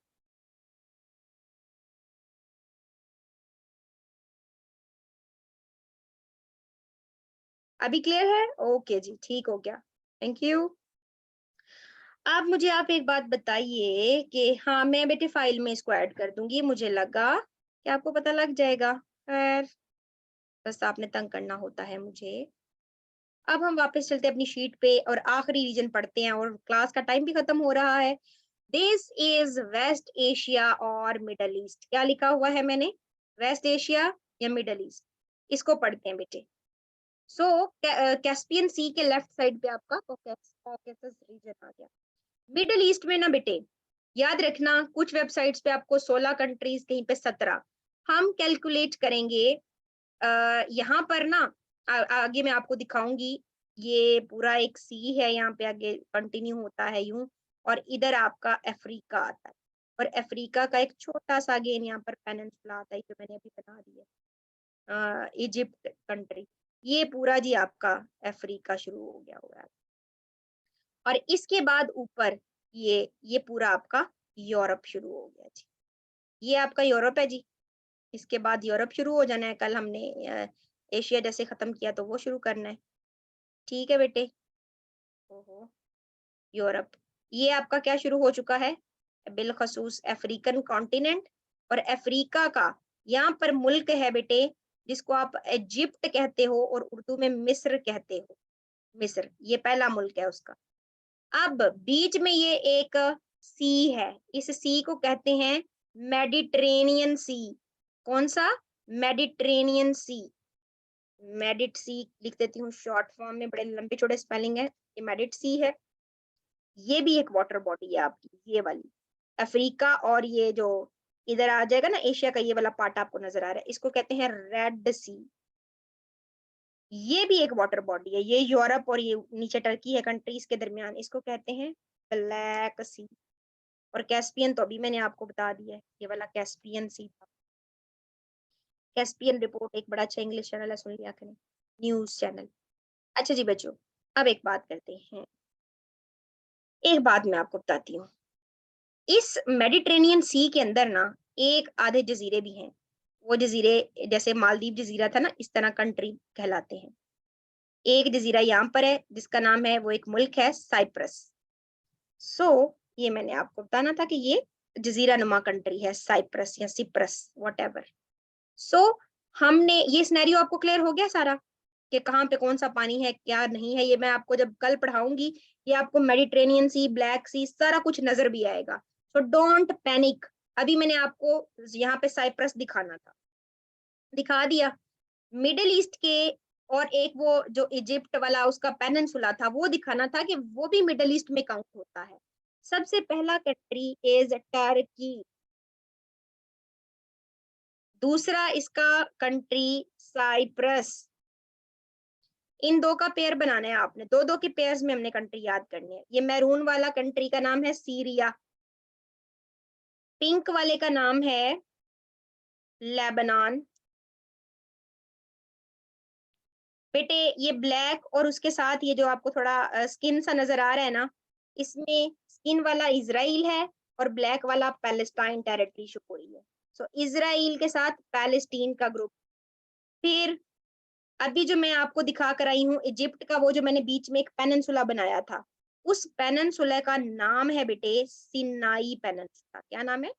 अभी क्लियर है? ओके जी, ठीक हो गया, थैंक यू। अब मुझे आप एक बात बताइए कि हाँ, मैं बेटे फाइल में इसको ऐड कर दूंगी, मुझे लगा कि आपको पता लग जाएगा, खैर बस आपने तंग करना होता है मुझे। अब हम वापस चलते हैं अपनी शीट पे और आखिरी रीजन पढ़ते हैं, और क्लास का टाइम भी खत्म हो रहा है। दिस इज वेस्ट एशिया और मिडल ईस्ट। क्या लिखा हुआ है मैंने? वेस्ट एशिया या मिडल ईस्ट? इसको पढ़ते हैं बेटे। सो कैस्पियन सी के लेफ्ट साइड पे आपका कॉकेसस रीजन आ गया। मिडल ईस्ट में ना बेटे, याद रखना कुछ वेबसाइट्स पे आपको 16 कंट्रीज, कहीं पे 17। हम कैलकुलेट करेंगे यहाँ पर ना, आगे मैं आपको दिखाऊंगी। ये पूरा एक सी है, यहाँ पे आगे कंटिन्यू होता है यूं, और इधर आपका अफ्रीका आता है, और अफ्रीका का एक छोटा सा अगेन यहाँ पर पेनिनसुला आता है, जो मैंने अभी बना दिया, इजिप्ट कंट्री। ये पूरा जी आपका अफ्रीका शुरू हो गया हुआ है, और इसके बाद ऊपर ये पूरा आपका यूरोप शुरू हो गया जी। ये आपका यूरोप है जी। इसके बाद यूरोप शुरू हो जाना है। कल हमने एशिया जैसे खत्म किया तो वो शुरू करना है। ठीक है बेटे। ओहो, यूरोप, ये आपका क्या शुरू हो चुका है? बिलखसूस अफ्रीकन कॉन्टिनेंट। और अफ्रीका का यहाँ पर मुल्क है बेटे, जिसको आप इजिप्ट कहते हो और उर्दू में मिस्र कहते हो। मिस्र, ये पहला मुल्क है उसका। अब बीच में ये एक सी है, इस सी को कहते हैं मेडिटेरेनियन सी। कौन सा? मेडिटेरेनियन सी। मेडिट सी लिख देती हूँ शॉर्ट फॉर्म में, बड़े लंबे छोटे स्पेलिंग है। ये मेडिट सी है। ये भी एक वाटर बॉडी है आपकी, ये वाली अफ्रीका, और ये जो इधर आ जाएगा ना एशिया का, ये वाला पार्ट आपको नजर आ रहा है, इसको कहते हैं रेड सी। ये भी एक वाटर बॉडी है। ये यूरोप और ये नीचे टर्की है कंट्रीज के दरमियान, इसको कहते हैं ब्लैक सी। और कैस्पियन तो अभी मैंने आपको बता दिया है, ये वाला कैस्पियन सी था। कैस्पियन रिपोर्ट एक बड़ा अच्छा इंग्लिश चैनल है, सुन लिया करें, न्यूज चैनल। अच्छा जी बच्चों, अब एक बात करते हैं, एक बात मैं आपको बताती हूँ। इस मेडिटेरेनियन सी के अंदर ना एक आधे जजीरे भी हैं। वो जजीरे जैसे मालदीव जजीरा था ना, इस तरह कंट्री कहलाते हैं। एक जजीरा यहाँ पर है जिसका नाम है, वो एक मुल्क है साइप्रस। सो ये मैंने आपको बताना था कि ये जजीरा नुमा कंट्री है, साइप्रस या सिप्रस, व्हाटएवर। सो हमने ये सिनेरियो आपको क्लियर हो गया सारा, कि कहाँ पे कौन सा पानी है क्या नहीं है। ये मैं आपको जब कल पढ़ाऊंगी, ये आपको मेडिटेरेनियन सी, ब्लैक सी, सारा कुछ नजर भी आएगा। So don't panic. अभी मैंने आपको यहाँ पे साइप्रस दिखाना था, दिखा दिया। मिडिल ईस्ट के, और एक वो जो इजिप्ट वाला उसका पेनिनसुला था, वो दिखाना था कि वो भी मिडिल ईस्ट में काउंट होता है। सबसे पहला कंट्री इज टर्की। दूसरा इसका कंट्री साइप्रस। इन दो का पेयर बनाना है आपने, दो दो के पेयर्स में हमने कंट्री याद करनी है। ये मैरून वाला कंट्री का नाम है सीरिया, पिंक वाले का नाम है लेबनान। बेटे ये ब्लैक और उसके साथ ये जो आपको थोड़ा स्किन सा नजर आ रहा है ना, इसमें स्किन वाला इजराइल है और ब्लैक वाला पैलेस्टाइन टेरिटरी शो हो रही है। सो इजराइल के साथ पैलेस्टीन का ग्रुप। फिर अभी जो मैं आपको दिखा कर आई हूँ इजिप्ट का, वो जो मैंने बीच में एक पेनिनसुला बनाया था, उस पेनिनसुला का नाम है बेटे सिनाई पेनिनसुला। क्या नाम है?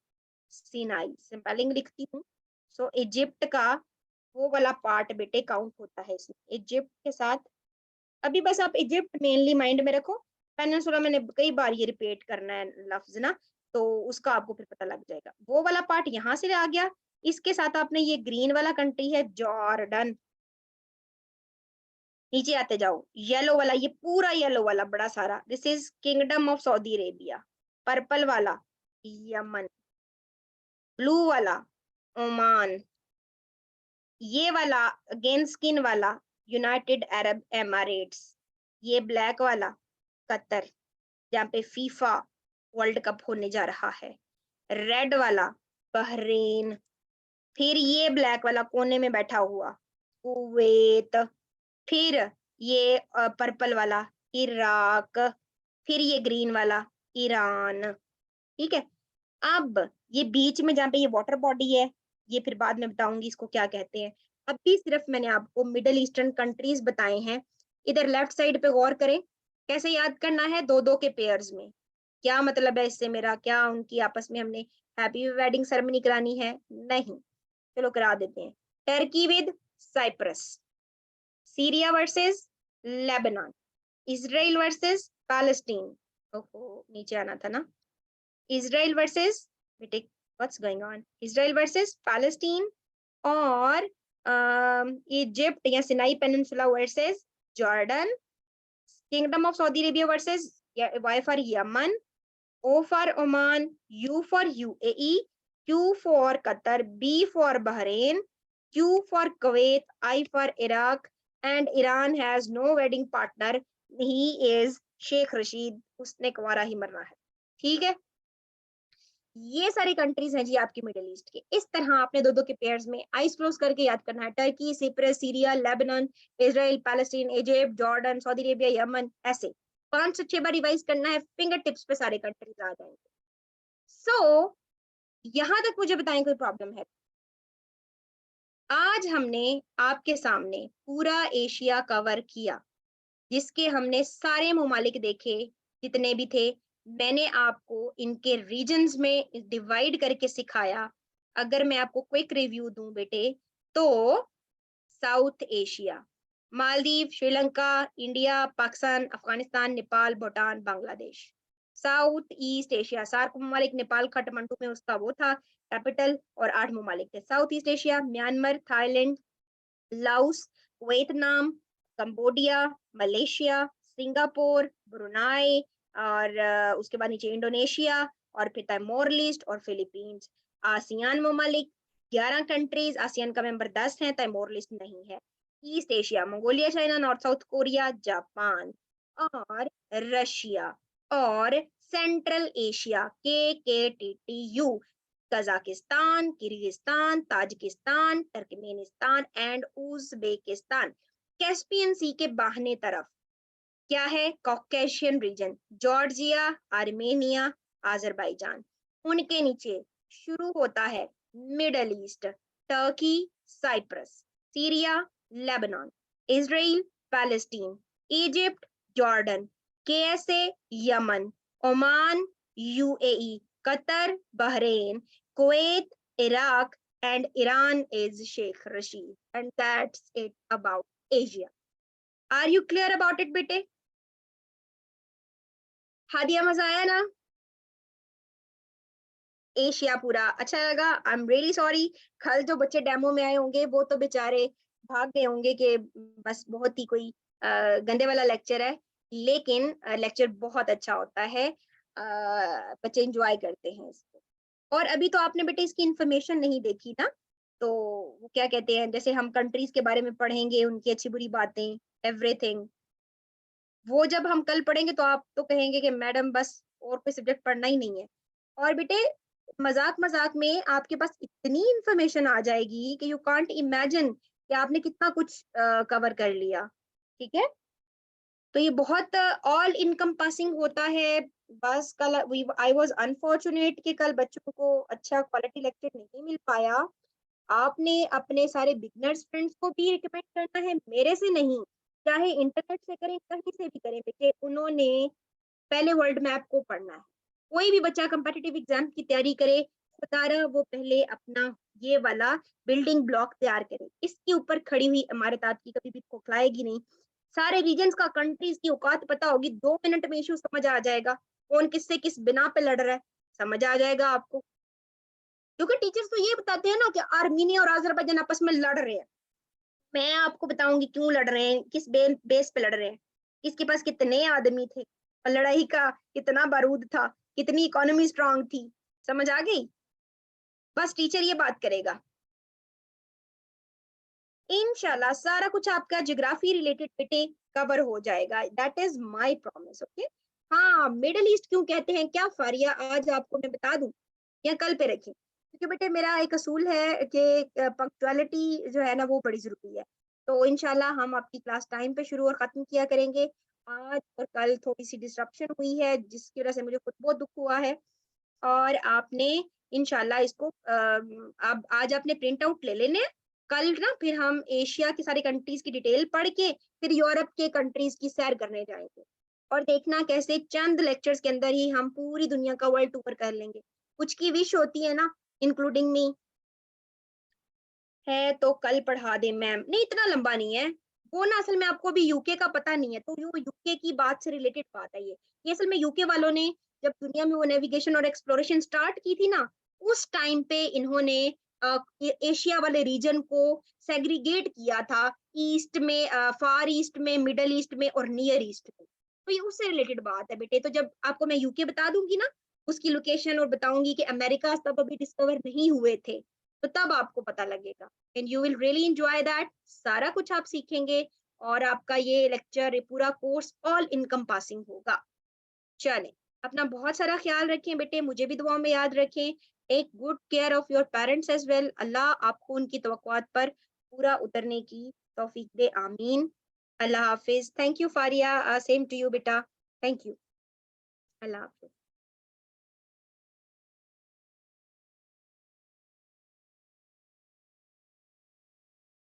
सिनाई। स्पेलिंग लिखती हूँ। सो इजिप्ट का वो वाला पार्ट बेटे काउंट होता है इसमें, इजिप्ट के साथ। अभी बस आप इजिप्ट मेनली माइंड में रखो, पेनिनसुला मैंने कई बार ये रिपीट करना है लफ्ज ना, तो उसका आपको फिर पता लग जाएगा। वो वाला पार्ट यहाँ से आ गया। इसके साथ आपने ये ग्रीन वाला कंट्री है जॉर्डन। नीचे आते जाओ, येलो वाला, ये पूरा येलो वाला बड़ा सारा, this is kingdom of Saudi Arabia. Purple वाला यमन, ब्लू वाला ओमान, ये वाला अगेन स्किन वाला यूनाइटेड अरब एमिरेट्स, ये ब्लैक वाला कतर, जहाँ पे फीफा वर्ल्ड कप होने जा रहा है, रेड वाला बहरीन, फिर ये ब्लैक वाला कोने में बैठा हुआ कुवैत, फिर ये पर्पल वाला इराक, फिर ये ग्रीन वाला ईरान। ठीक है, अब ये बीच में जहाँ पे ये वाटर बॉडी है, ये फिर बाद में बताऊंगी इसको क्या कहते हैं। अभी सिर्फ मैंने आपको मिडल ईस्टर्न कंट्रीज बताए हैं। इधर लेफ्ट साइड पे गौर करें, कैसे याद करना है, दो दो के पेयर्स में। क्या मतलब है इससे मेरा, क्या उनकी आपस में हमने हैप्पी वेडिंग सेरेमनी करानी है? नहीं, चलो करा देते हैं। Turkey with Cyprus, Syria versus Lebanon, Israel versus Palestine, ओहो नीचे आना था ना, इजराइल वर्सेस, बेटे what's going on, Israel versus Palestine, और इजिप्ट या Sinai peninsula versus Jordan, kingdom of Saudi Arabia versus Y for Yemen, O for Oman, U for UAE, Q for Qatar, B for Bahrain, Q for Kuwait, I for Iraq, and Iran has no wedding partner. He is Sheikh Rashid. उसने कुंवारा ही मरना है। ठीक है, ये सारी countries हैं जी आपकी middle east के। इस तरह आपने दो दो के पेयर्स में आइस क्लोज करके याद करना है। Turkey, Cyprus, Syria, Lebanon, Israel, Palestine, Egypt, Jordan, Saudi Arabia, Yemen, ऐसे 5 से 6 बार रिवाइज करना है, फिंगर टिप्स पे सारे कंट्रीज आ जाएंगे। सो यहां तक मुझे बताएं कोई प्रॉब्लम है? आज हमने आपके सामने पूरा एशिया कवर किया, जिसके हमने सारे ममालिक देखे जितने भी थे। मैंने आपको इनके रीजन्स में डिवाइड करके सिखाया। अगर मैं आपको क्विक रिव्यू दूं बेटे, तो South Asia, Maldives, Sri Lanka, India, Pakistan, Afghanistan, Nepal, Bhutan, Bangladesh. South east Asia, SAARC ममालिक, नेपाल काठमांडू में उसका वो था कैपिटल, और 8 ममालिक थे। South east Asia, Myanmar, Thailand, Laos, Vietnam, Cambodia, Malaysia, Singapore, Brunei, और उसके बाद नीचे इंडोनेशिया, और फिर तिमोर लेस्ट और फिलीपींस। आसियान ममालिक 11 कंट्रीज, आसियान का मेंबर 10 हैं, तिमोर लेस्ट नहीं है। East Asia, Mongolia, China, north south Korea, Japan और रशिया। और central Asia KKTTU, Kazakhstan, Kyrgyzstan, Tajikistan, Turkmenistan and Uzbekistan. Caspian sea के बाहने तरफ क्या है? Caucasian region, Georgia, Armenia, Azerbaijan. उनके नीचे शुरू होता है middle east, Turkey, Cyprus, Syria, Lebanon, Israel, Palestine, Egypt, Jordan, KSA, Yemen, Oman, UAE, Qatar, Bahrain, Kuwait, Iraq, and Iran is Sheikh Rashid. And that's it about Asia. Are you clear about it, बेटे? हादिया, मजा आया ना? Asia पूरा अच्छा लगा। आई am really sorry, कल जो बच्चे डेमो में आए होंगे वो तो बेचारे भाग गए होंगे कि बस बहुत ही कोई गंदे वाला लेक्चर है, लेकिन लेक्चर बहुत अच्छा होता है, बच्चे एंजॉय करते हैं इसको। और अभी तो आपने बेटे इसकी इंफॉर्मेशन नहीं देखी ना, तो वो क्या कहते हैं, जैसे हम कंट्रीज के बारे में पढ़ेंगे, उनकी अच्छी बुरी बातें, एवरीथिंग, वो जब हम कल पढ़ेंगे तो आप तो कहेंगे कि मैडम बस और कोई सब्जेक्ट पढ़ना ही नहीं है। और बेटे मजाक मजाक में आपके पास इतनी इंफॉर्मेशन आ जाएगी कि यू कांट इमेजिन कि आपने कितना कुछ कवर कर लिया। ठीक है, तो ये बहुत ऑल इनकम्पासिंग होता है। बस कल आई वाज अनफॉर्चुनेट कि कल बच्चों को अच्छा क्वालिटी लेक्चर नहीं मिल पाया। आपने अपने सारे बिगनर्स फ्रेंड्स को भी रिकमेंड करना है, मेरे से नहीं, चाहे इंटरनेट से करें, कहीं से भी करें बेटे, उन्होंने पहले वर्ल्ड मैप को पढ़ना है। कोई भी बच्चा कंपेटिटिव एग्जाम की तैयारी करे, खुदारा वो पहले अपना ये वाला बिल्डिंग ब्लॉक तैयार करे। इसके ऊपर खड़ी हुई इमारत आपकी कभी भी खोखलाएगी नहीं। सारे रीजन्स का, कंट्रीज की औकात पता होगी, 2 मिनट में इशू समझ आ जाएगा, कौन किससे किस बिना पे लड़ रहा है, समझ आ जाएगा आपको। क्योंकि टीचर्स तो ये बताते हैं ना कि आर्मीनिया और अजरबैजान आपस में लड़ रहे हैं, मैं आपको बताऊंगी क्यों लड़ रहे हैं, किस बेस पे लड़ रहे हैं, किसके पास कितने आदमी थे और लड़ाई का कितना बारूद था, कितनी इकोनॉमी स्ट्रांग थी। समझ आ गई? बस टीचर ये बात करेगा। इंशाल्लाह सारा कुछ आपका ज्योग्राफी रिलेटेड बेटे कवर हो जाएगा, that is my promise. Okay. हाँ, मिडिल ईस्ट क्यों कहते हैं क्या फारिया, आज आपको मैं बता दूं या कल पे रखें? क्योंकि बेटे मेरा एक असूल है कि पंक्चुअलिटी जो है ना वो बड़ी जरूरी है। तो इंशाल्लाह हम आपकी क्लास टाइम पे शुरू और खत्म किया करेंगे। आज और कल थोड़ी सी डिस्ट्रप्शन हुई है जिसकी वजह से मुझे खुद बहुत दुख हुआ है, और आपने इंशाल्लाह इसको अब आज आपने प्रिंट आउट ले लेने हैं। कल ना फिर हम एशिया की सारी कंट्रीज की डिटेल पढ़ के फिर यूरोप के कंट्रीज की सैर करने जाएंगे, और देखना कैसे चंद लेक्चर्स के अंदर ही हम पूरी दुनिया का वर्ल्ड टूर कर लेंगे। कुछ की विश होती है ना, इंक्लूडिंग मी, है तो कल पढ़ा दे मैम। नहीं, इतना लंबा नहीं है वो ना, असल में आपको अभी यूके का पता नहीं है, तो यूके की बात से रिलेटेड बात है ये असल में यूके वालों ने जब दुनिया में वो नेविगेशन और एक्सप्लोरेशन स्टार्ट की थी ना, उस टाइम पे इन्होंने एशिया वाले रीजन को सेग्रीगेट किया था, ईस्ट में, फार ईस्ट में, मिडल ईस्ट में और नियर ईस्ट में। तो ये उससे रिलेटेड बात है बेटे। तो जब आपको मैं यूके बता दूंगी ना, उसकी लोकेशन, और बताऊंगी कि अमेरिका तब अभी डिस्कवर नहीं हुए थे, तो तब आपको पता लगेगा and you will really enjoy that. सारा कुछ आप सीखेंगे और आपका ये लेक्चर, ये पूरा कोर्स ऑल इनकम्पासिंग होगा। चलें, अपना बहुत सारा ख्याल रखें बेटे, मुझे भी दुआओं में याद रखें। Take good care of your parents as well. अल्लाह आपको उनकी तवक्कुआत पर पूरा उतरने की तौफीक दे, आमीन। अल्लाह हाफिज। Thank you Faria, same to you बेटा। Thank you. अल्लाह हाफिज।